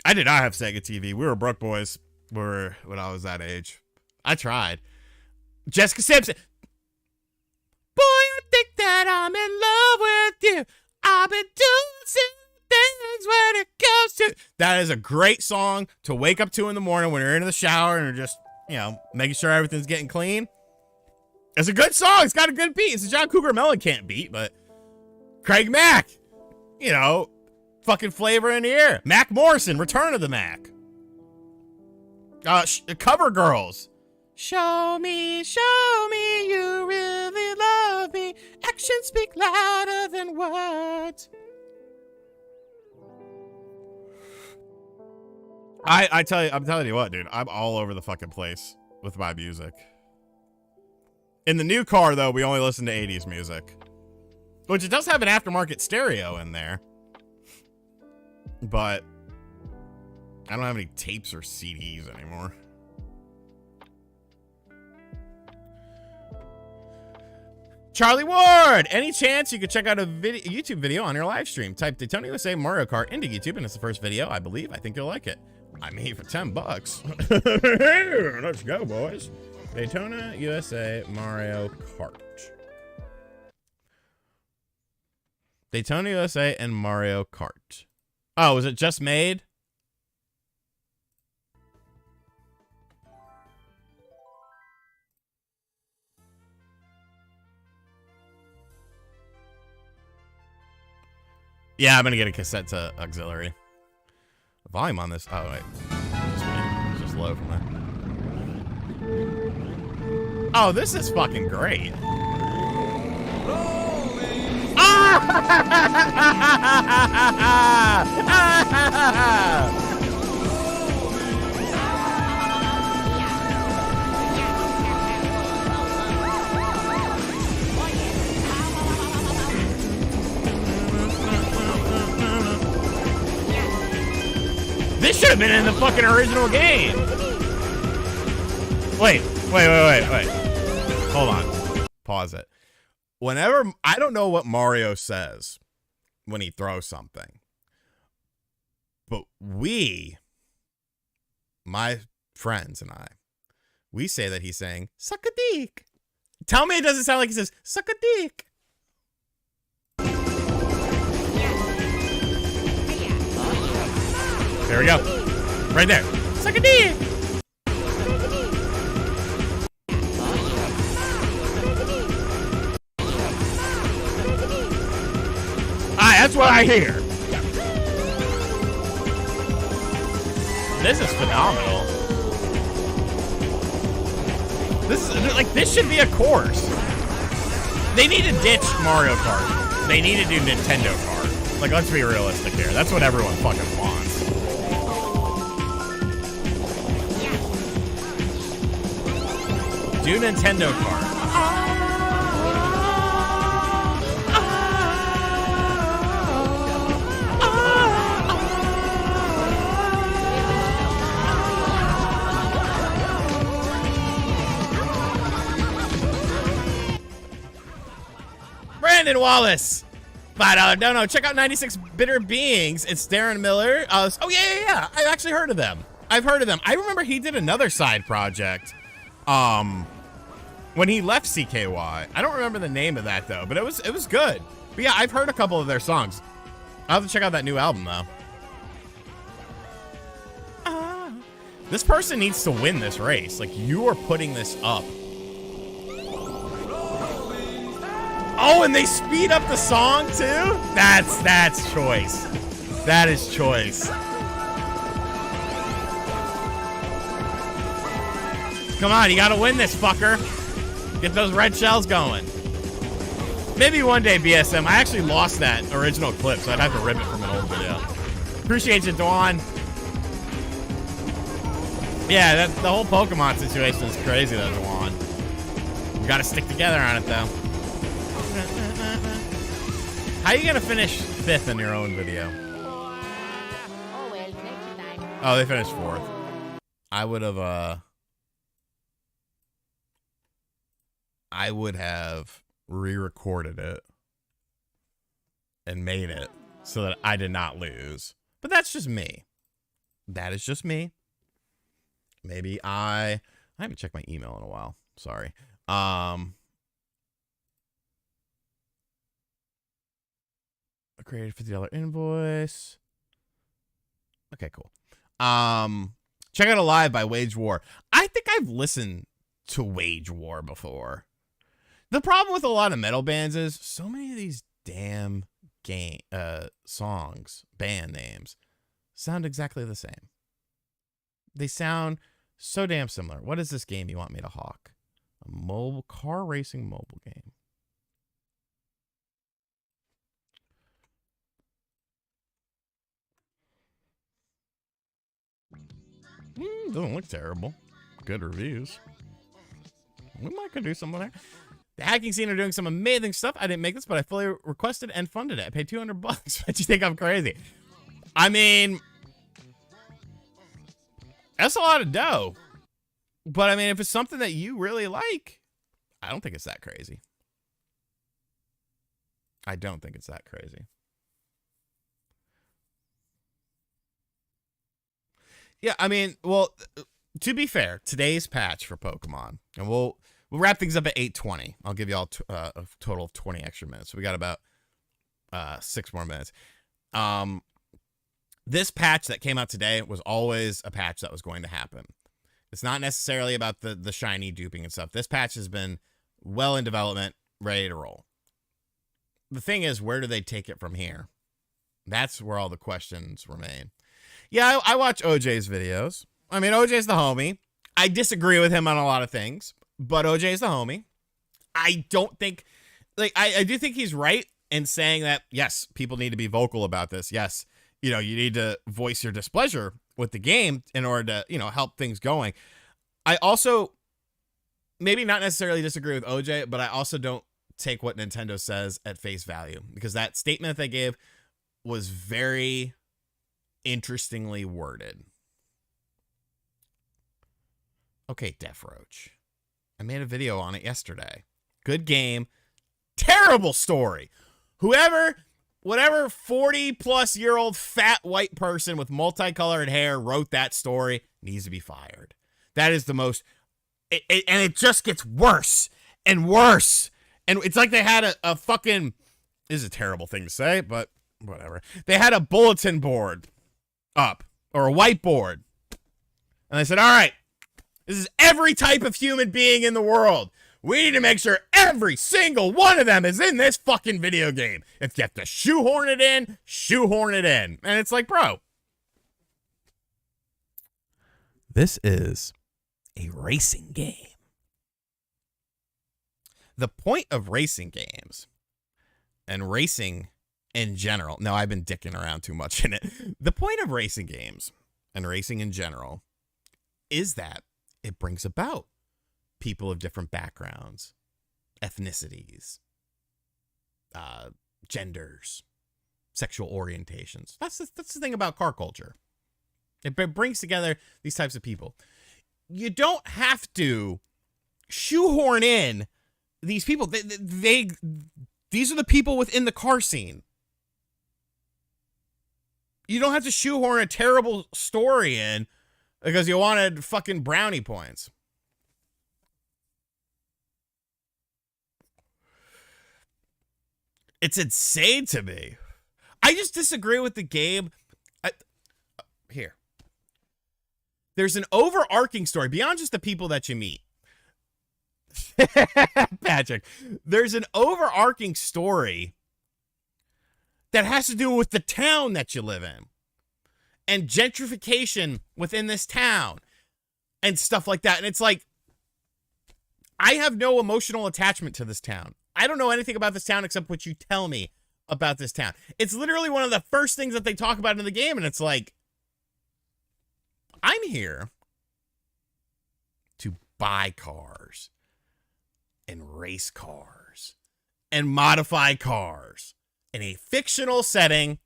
I did not have Sega TV. We were broke boys when I was that age. I tried. Jessica Simpson. Boy, I think that I'm in love with you. I've been doing some things when it comes to. That is a great song to wake up to in the morning when you're in the shower and you're just, you know, making sure everything's getting clean. It's a good song. It's got a good beat. It's a John Cougar Mellencamp beat, but Craig Mack, you know, fucking flavor in the air. Mac Morrison, Return of the Mac. Cover Girls. Show me you really love me. Actions speak louder than words. I'm telling you what, dude. I'm all over the fucking place with my music. In the new car, though, we only listen to 80s music. Which it does have an aftermarket stereo in there. But I don't have any tapes or CDs anymore. Charlie Ward! Any chance you could check out a YouTube video on your live stream? Type Daytona USA Mario Kart into YouTube, and it's the first video, I believe. I think you'll like it. I mean, for $10. Let's go, boys. Daytona USA Mario Kart. Daytona USA and Mario Kart. Oh, was it just made? Yeah, I'm gonna get a cassette to auxiliary. The volume on this. Oh wait, it's just low from that. Oh, this is fucking great. This should have been in the fucking original game. Wait. Hold on. Pause it. Whenever, I don't know what Mario says when he throws something, but my friends and we say that he's saying, suck a dick. Tell me it doesn't sound like he says, suck a dick. There we go. Right there. Suck a dick. That's what I hear. This is phenomenal. This should be a course. They need to ditch Mario Kart. They need to do Nintendo Kart. Like, let's be realistic here. That's what everyone fucking wants. Do Nintendo Kart. Brandon Wallace, But no, check out 96 Bitter Beings. It's Darren Miller. Oh yeah. I've actually heard of them. I've heard of them. I remember he did another side project when he left CKY. I don't remember the name of that though, but it was good. But yeah, I've heard a couple of their songs. I'll have to check out that new album though. This person needs to win this race. Like, you are putting this up. Oh, and they speed up the song too? That's choice. That is choice. Come on, you gotta win this, fucker. Get those red shells going. Maybe one day, BSM. I actually lost that original clip, so I'd have to rip it from an old video. Appreciate you, Dawn. Yeah, the whole Pokemon situation is crazy, though, Dawn. We gotta stick together on it, though. How are you gonna finish 5th in your own video? Oh, they finished 4th. I would have re-recorded it and made it so that I did not lose. But that's just me. That is just me. Maybe I haven't checked my email in a while. Sorry. I created $50 invoice. Okay, cool. Check out Alive by Wage War. I think I've listened to Wage War before. The problem with a lot of metal bands is so many of these damn songs, band names, sound exactly the same. They sound so damn similar. What is this game you want me to hawk? A mobile car racing mobile game. Doesn't look terrible. Good reviews. We might could do something there. The hacking scene are doing some amazing stuff. I didn't make this, but I fully requested and funded it. I paid $200. But you think I'm crazy? I mean, that's a lot of dough. But I mean, if it's something that you really like, I don't think it's that crazy. I don't think it's that crazy. Yeah, I mean, well, to be fair, today's patch for Pokemon, and we'll wrap things up at 8:20. I'll give you all a total of 20 extra minutes. So we got about 6 more minutes. This patch that came out today was always a patch that was going to happen. It's not necessarily about the shiny duping and stuff. This patch has been well in development, ready to roll. The thing is, where do they take it from here? That's where all the questions remain. Yeah, I watch OJ's videos. I mean, OJ's the homie. I disagree with him on a lot of things, but OJ's the homie. I don't think, like, I do think he's right in saying that, yes, people need to be vocal about this. Yes, you know, you need to voice your displeasure with the game in order to, you know, help things going. I also maybe not necessarily disagree with OJ, but I also don't take what Nintendo says at face value, because that statement that they gave was very interestingly worded. Okay, Def Roach. I made a video on it yesterday. Good game. Terrible story. Whatever 40-plus-year-old fat white person with multicolored hair wrote that story needs to be fired. That is the most... and it just gets worse and worse. And it's like they had a fucking... This is a terrible thing to say, but whatever. They had a bulletin board up, or a whiteboard. And they said, all right, this is every type of human being in the world. We need to make sure every single one of them is in this fucking video game. If you have to shoehorn it in, shoehorn it in. And it's like, bro, this is a racing game. The point of racing games and racing in general, no, I've been dicking around too much in it. The point of racing games and racing in general is that it brings about people of different backgrounds, ethnicities, genders, sexual orientations. That's the thing about car culture. It brings together these types of people. You don't have to shoehorn in these people. These are the people within the car scene. You don't have to shoehorn a terrible story in because you wanted fucking brownie points. It's insane to me. I just disagree with the game. Here. There's an overarching story beyond just the people that you meet. Patrick. There's an overarching story that has to do with the town that you live in and gentrification within this town and stuff like that. And it's like, I have no emotional attachment to this town. I don't know anything about this town except what you tell me about this town. It's literally one of the first things that they talk about in the game. And it's like, I'm here to buy cars and race cars and modify cars in a fictional setting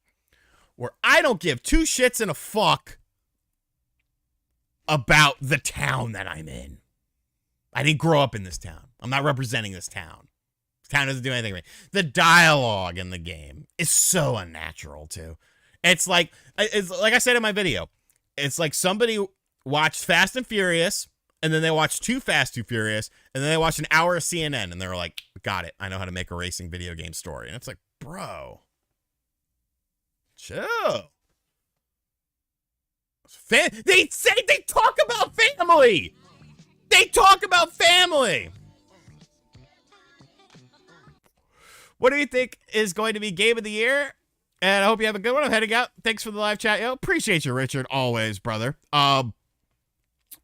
where I don't give two shits and a fuck about the town that I'm in. I didn't grow up in this town. I'm not representing this town. This town doesn't do anything right. The dialogue in the game is so unnatural too. It's like I said in my video, it's like somebody watched Fast and Furious and then they watched Too Fast, Too Furious, and then they watched an hour of CNN and they're like, got it. I know how to make a racing video game story. And it's like, bro, chill. They talk about family. They talk about family. What do you think is going to be game of the year? And I hope you have a good one. I'm heading out. Thanks for the live chat, yo. Appreciate you, Richard. Always, brother.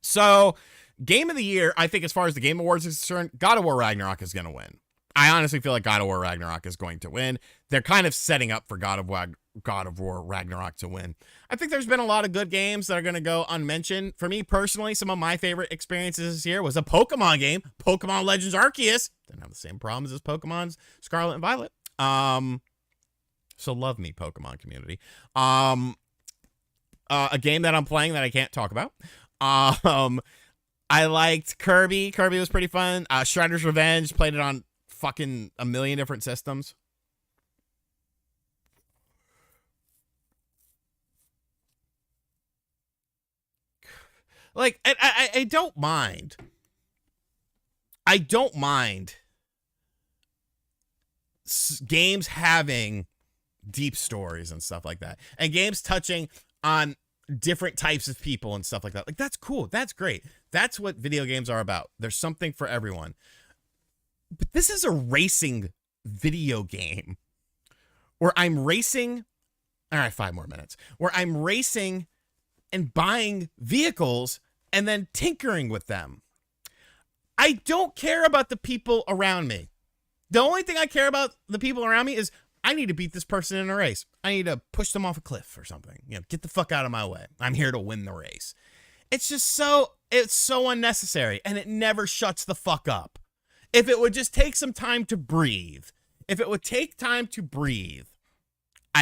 So game of the year, I think as far as the Game Awards is concerned, God of War Ragnarok is going to win. I honestly feel like God of War Ragnarok is going to win. They're kind of setting up for God of War Ragnarok to win. I think there's been a lot of good games that are going to go unmentioned. For me personally, some of my favorite experiences this year was a Pokemon game, Pokemon Legends Arceus. Didn't have the same problems as Pokemon's Scarlet and Violet. So love me, Pokemon community. A game that I'm playing that I can't talk about. I liked Kirby. Kirby was pretty fun. Shredder's Revenge, played it on fucking a million different systems. Like, I don't mind. I don't mind games having deep stories and stuff like that. And games touching on different types of people and stuff like that. Like, that's cool. That's great. That's what video games are about. There's something for everyone. But this is a racing video game where I'm racing. All right, 5 more minutes. Where I'm racing and buying vehicles and then tinkering with them. I don't care about the people around me. The only thing I care about the people around me is I need to beat this person in a race. I need to push them off a cliff or something. You know, get the fuck out of my way. I'm here to win the race. It's just it's so unnecessary and it never shuts the fuck up. If it would just take some time to breathe, I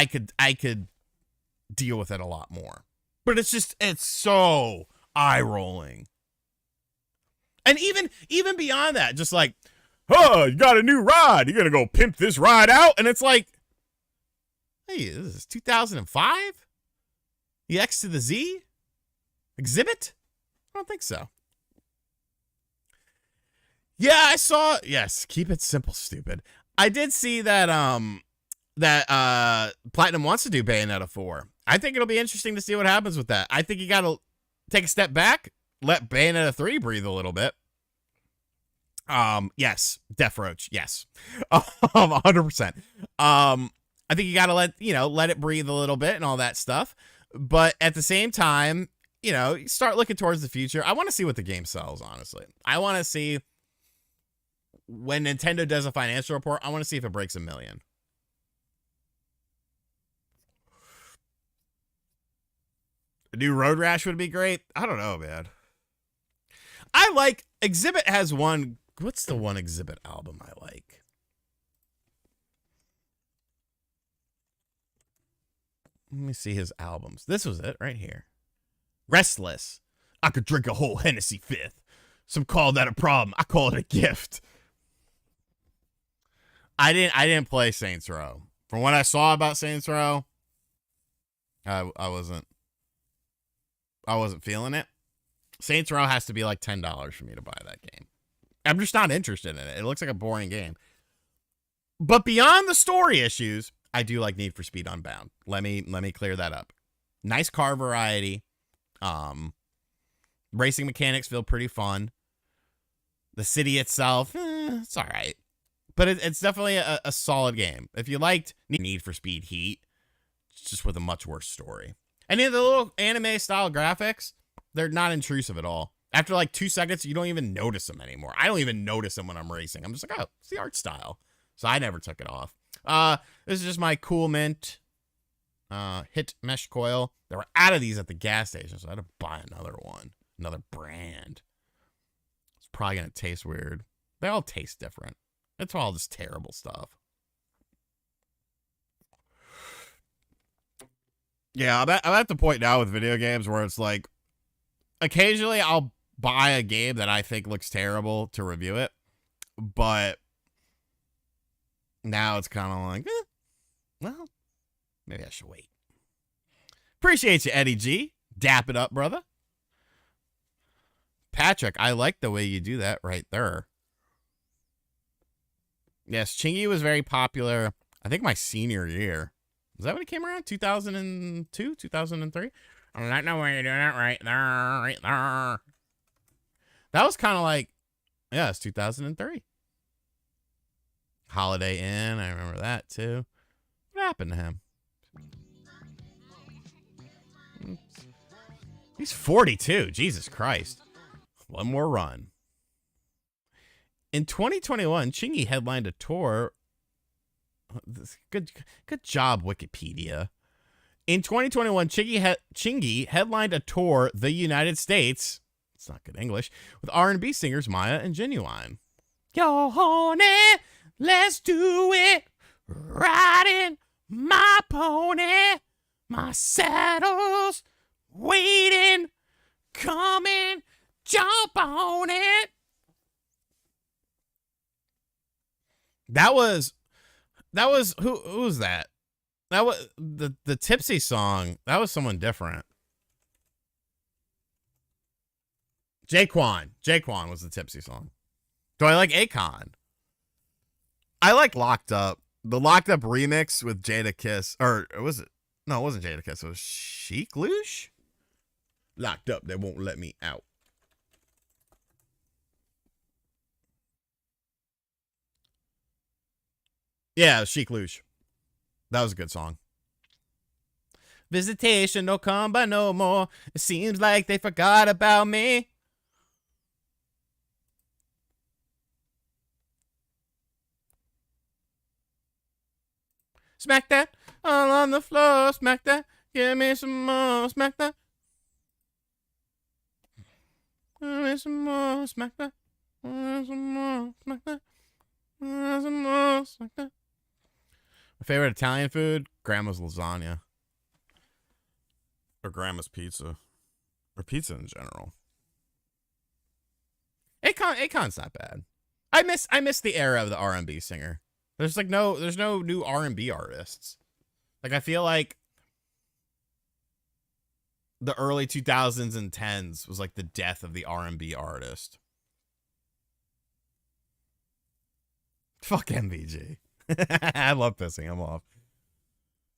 could deal with it a lot more. But it's so eye-rolling. And even beyond that, just like, oh, you got a new ride. You're going to go pimp this ride out? And it's like, hey, this is 2005? The X to the Z? Exhibit? I don't think so. Yeah, I saw, yes, keep it simple, stupid. I did see that, Platinum wants to do Bayonetta 4. I think it'll be interesting to see what happens with that. I think you got to take a step back, let Bayonetta 3 breathe a little bit. Yes, Death Roach, yes. 100%. I think you got to let it breathe a little bit and all that stuff. But at the same time, you start looking towards the future. I want to see what the game sells, honestly. I want to see when Nintendo does a financial report, I want to see if it breaks 1 million. A new Road Rash would be great. I don't know, man. I like Exhibit has one. What's the one Exhibit album I like? Let me see his albums. This was it right here. Restless. I could drink a whole Hennessy fifth. Some call that a problem. I call it a gift. I didn't play Saints Row. From what I saw about Saints Row, I wasn't feeling it. Saints Row has to be like $10 for me to buy that game. I'm just not interested in it. It looks like a boring game. But beyond the story issues, I do like Need for Speed Unbound. Let me clear that up. Nice car variety. Racing mechanics feel pretty fun. The city itself, it's all right. But it's definitely a solid game. If you liked Need for Speed Heat, it's just with a much worse story. And the little anime-style graphics, they're not intrusive at all. After like 2 seconds, you don't even notice them anymore. I don't even notice them when I'm racing. I'm just like, oh, it's the art style. So I never took it off. This is just my Cool Mint hit mesh coil. They were out of these at the gas station, so I had to buy another one. Another brand. It's probably going to taste weird. They all taste different. It's all just terrible stuff. Yeah, I'm at the point now with video games where it's like, occasionally I'll buy a game that I think looks terrible to review it, but now it's kind of like, well, maybe I should wait. Appreciate you, Eddie G. Dap it up, brother. Patrick, I like the way you do that right there. Yes, Chingy was very popular, I think my senior year. Is that when it came around? 2002, 2003? I don't know why you're doing it right there, right there. That was kind of like, yeah, it's 2003. Holiday Inn, I remember that too. What happened to him? He's 42, Jesus Christ. One more run. In 2021, Chingy headlined a tour. Good job, Wikipedia. In 2021, Chingy headlined a tour the United States. It's not good English. With R&B singers Maya and Genuine. Yo, honey, let's do it. Riding my pony. My saddle's waiting. Come and jump on it. That was who was that? That was the Tipsy song. That was someone different. Jaquan was the Tipsy song. Do I like Akon? I like Locked Up. The Locked Up remix with Jada Kiss. Or was it? No, it wasn't Jada Kiss. It was Chic Luge. Locked up, they won't let me out. Yeah, Chic Luge. That was a good song. Visitation no come by no more. It seems like they forgot about me. Smack that all on the floor. Smack that. Give me some more. Smack that. Give me some more. Smack that. Give me some more. Smack that. Give me some more. Smack that. My favorite Italian food? Grandma's lasagna. Or Grandma's pizza. Or pizza in general. Akon's not bad. I miss the era of the R&B singer. There's no new R&B artists. Like, I feel like the early 2000s and 10s was like the death of the R&B artist. Fuck MVG. I love pissing him off.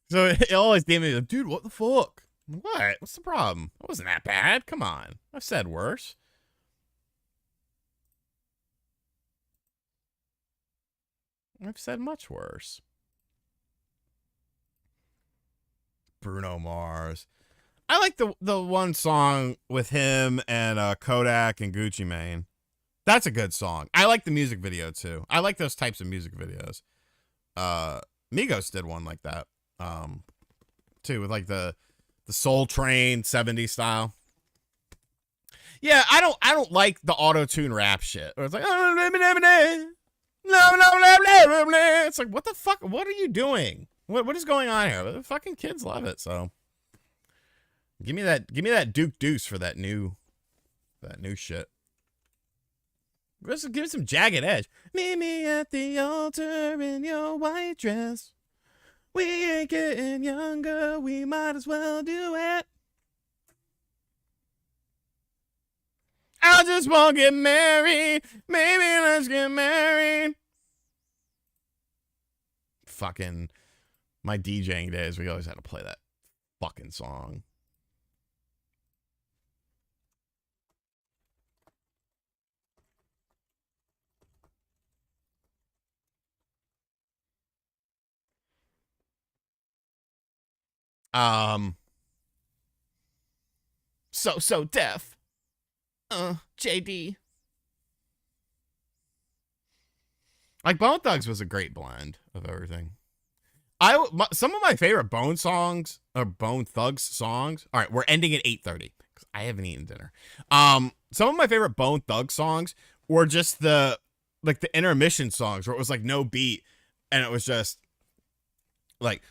So it always gave me, dude, what the fuck? What? What's the problem? It wasn't that bad. Come on. I've said worse. I've said much worse. Bruno Mars. I like the one song with him and Kodak and Gucci Mane. That's a good song. I like the music video too. I like those types of music videos. Migos did one like that. Too, with like the Soul Train 70s style. Yeah, I don't like the auto-tune rap shit. Where it's like, it's like, what the fuck? What are you doing? What is going on here? The fucking kids love it, so give me that Duke Deuce for that new shit. Give me some Jagged Edge. Meet me at the altar in your white dress. We ain't getting younger, we might as well do it. I just won't get married. Maybe let's get married. Fucking my DJing days, we always had to play that fucking song. So deaf. JD. Like Bone Thugs was a great blend of everything. Some of my favorite Bone songs or Bone Thugs songs. All right, we're ending at 8:30 because I haven't eaten dinner. Some of my favorite Bone Thugs songs were just the intermission songs where it was like no beat and it was just like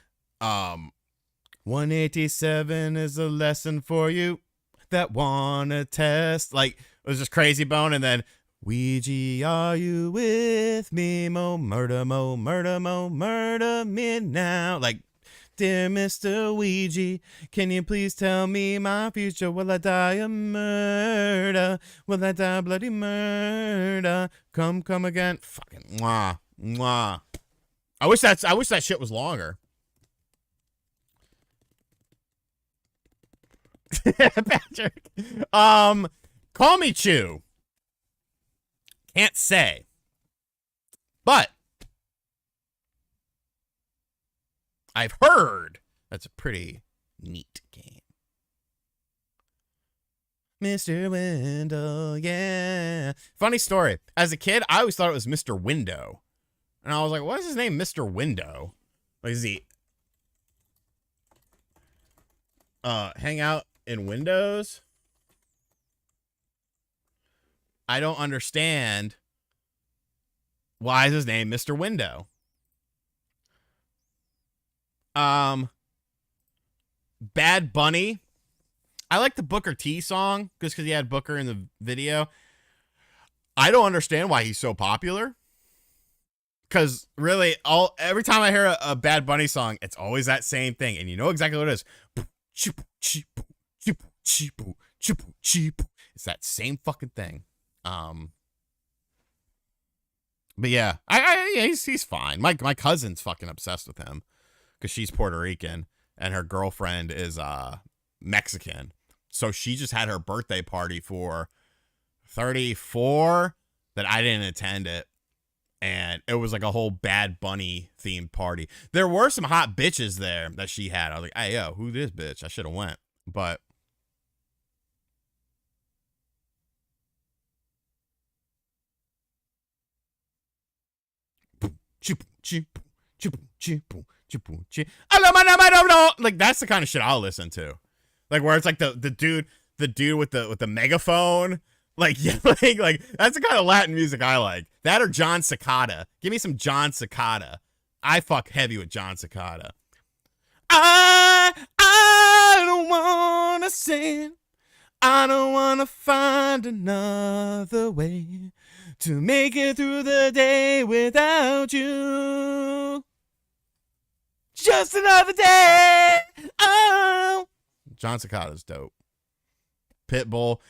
187 is a lesson for you that wanna test. Like it was just Crazy Bone and then Ouija, are you with me? Mo murder me now. Like, dear Mr. Ouija, can you please tell me my future? Will I die a murder? Will I die bloody murder? Come again. Fucking mwah. I wish that shit was longer. Patrick. Call me Chew. Can't say. But I've heard that's a pretty neat game. Mr. Window, yeah. Funny story. As a kid, I always thought it was Mr. Window. And I was like, what is his name, Mr. Window? Like, is he hang out in windows? I don't understand why is his name Mr. Window. Bad Bunny. I like the Booker T song just because he had Booker in the video. I don't understand why he's so popular. Because really, every time I hear a Bad Bunny song, it's always that same thing. And you know exactly what it is. It's that same fucking thing. But yeah, he's fine. My cousin's fucking obsessed with him because she's Puerto Rican and her girlfriend is Mexican. So she just had her birthday party for 34 that I didn't attend it. And it was like a whole Bad Bunny themed party. There were some hot bitches there that she had. I was like, hey, yo, who this bitch? I should have went. But like that's the kind of shit I'll listen to. Like where it's like the dude with the megaphone. Like, yeah, like that's the kind of Latin music I like. That or John Cicada. Give me some John Cicada. I fuck heavy with John Cicada. I don't wanna sin. I don't wanna find another way to make it through the day without you. Just another day. Oh. John Cicada's dope. Pitbull's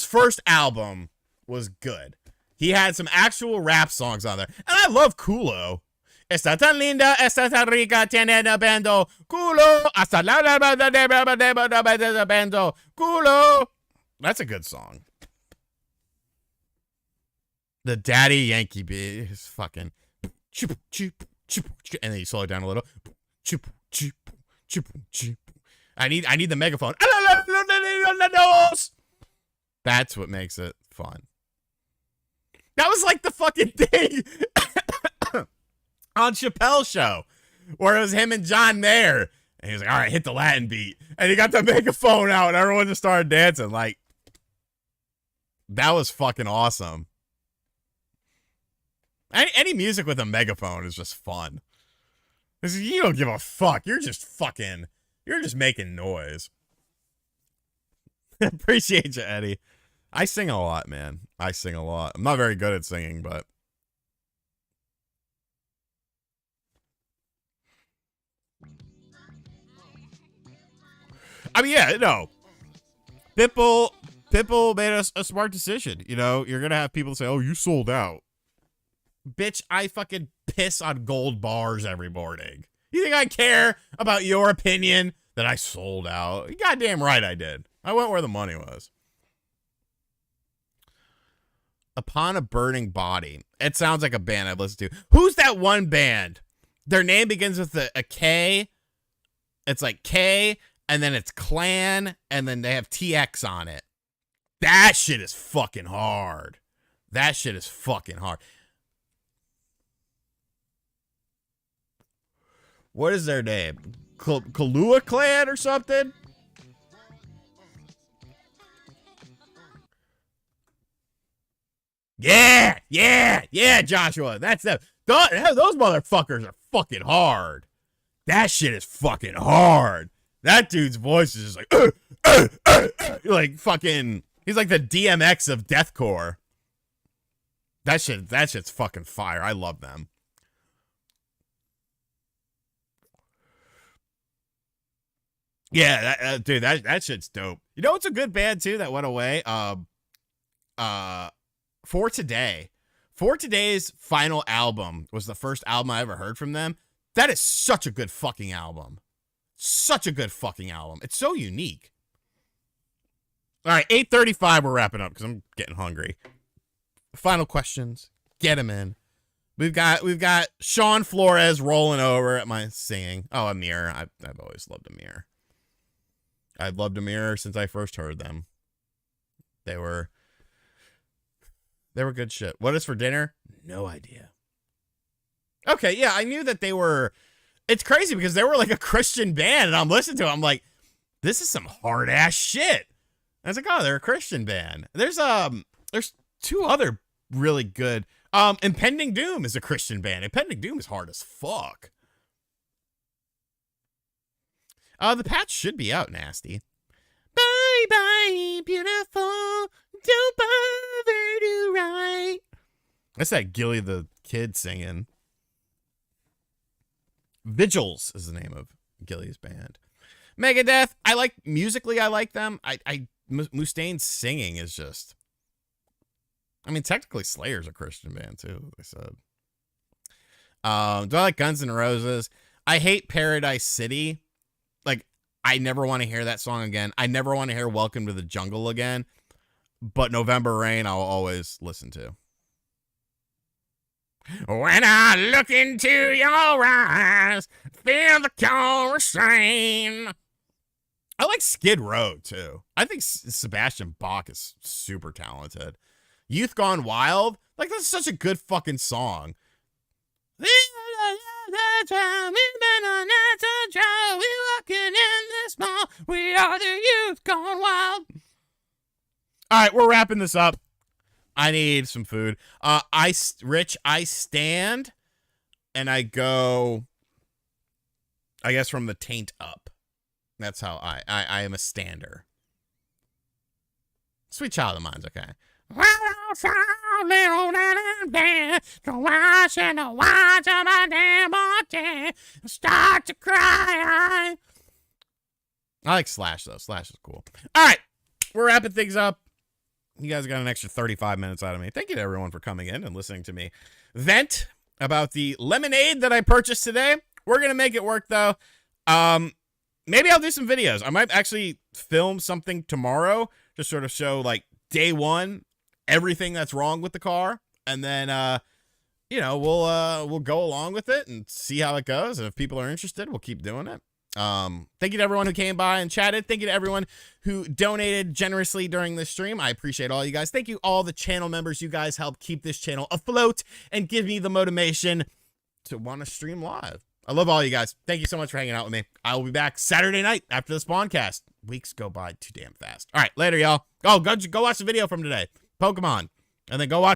first album was good. He had some actual rap songs on there. And I love Culo. Está tan linda, está tan rica, tiene de bendo. Culo. Hasta la de bendo. Culo. That's a good song. The Daddy Yankee beat is fucking. And then you slow it down a little. I need the megaphone. That's what makes it fun. That was like the fucking thing on Chappelle's show where it was him and John Mayer. And he was like, all right, hit the Latin beat. And he got the megaphone out and everyone just started dancing. Like, that was fucking awesome. Any music with a megaphone is just fun. You don't give a fuck. You're just making noise. Appreciate you, Eddie. I sing a lot, man. I sing a lot. I'm not very good at singing, but I mean, yeah, no. Pitbull made a smart decision. You know, you're going to have people say, oh, you sold out. Bitch, I fucking piss on gold bars every morning. You think I care about your opinion that I sold out? You goddamn right I did. I went where the money was. Upon a Burning Body. It sounds like a band I've listened to. Who's that one band? Their name begins with a K. It's like K, and then it's Clan, and then they have TX on it. That shit is fucking hard. That shit is fucking hard. What is their name? Kahlua Clan or something? Yeah, Joshua. That's them. Those motherfuckers are fucking hard. That shit is fucking hard. That dude's voice is just like fucking. He's like the DMX of deathcore. That shit's fucking fire. I love them. Yeah, dude, that shit's dope. You know what's a good band too that went away? For Today. For Today's final album was the first album I ever heard from them. That is such a good fucking album. Such a good fucking album. It's so unique. All right, 8:35. We're wrapping up because I'm getting hungry. Final questions. Get them in. We've got Sean Flores rolling over at my singing. Oh, Amir. I've always loved Amir. I've loved Amir since I first heard them. They were good shit. What is for dinner? No idea. Okay, yeah, I knew that they were. It's crazy because they were like a Christian band, and I'm listening to it. I'm like, this is some hard ass shit. I was like, oh, they're a Christian band. There's two other really good. Impending Doom is a Christian band. Impending Doom is hard as fuck. The patch should be out, Nasty. Bye bye, beautiful. Don't bother to write. That's that Gilly the Kid singing. Vigils is the name of Gilly's band. Megadeth, musically I like them. Mustaine's singing is just. I mean, technically Slayer's a Christian band too, they said. Do I like Guns N' Roses? I hate Paradise City. Like, I never want to hear that song again. I never want to hear Welcome to the Jungle again. But November Rain, I'll always listen to. When I look into your eyes, feel the chorus rain. I like Skid Row, too. I think Sebastian Bach is super talented. Youth Gone Wild, like, that's such a good fucking song. We are the youth gone wild. All right, we're wrapping this up. I need some food. I stand and I go, I guess, from the taint up. That's how I am a stander. Sweet Child of Mine's okay. Start to cry. I like Slash, though. Slash is cool. All right, we're wrapping things up. You guys got an extra 35 minutes out of me. Thank you to everyone for coming in and listening to me vent about the lemonade that I purchased today. We're going to make it work, though. Maybe I'll do some videos. I might actually film something tomorrow to sort of show, like, day one, everything that's wrong with the car. And then, we'll go along with it and see how it goes. And if people are interested, we'll keep doing it. Thank you to everyone who came by and chatted. Thank you to everyone who donated generously during this stream. I appreciate all you guys. Thank you all the channel members. You guys help keep this channel afloat and give me the motivation to want to stream live. I love all you guys. Thank you so much for hanging out with me. I will be back Saturday night after the Spawncast. Weeks go by too damn fast. All right, later, y'all. Oh, go watch the video from today. Pokemon. And then go watch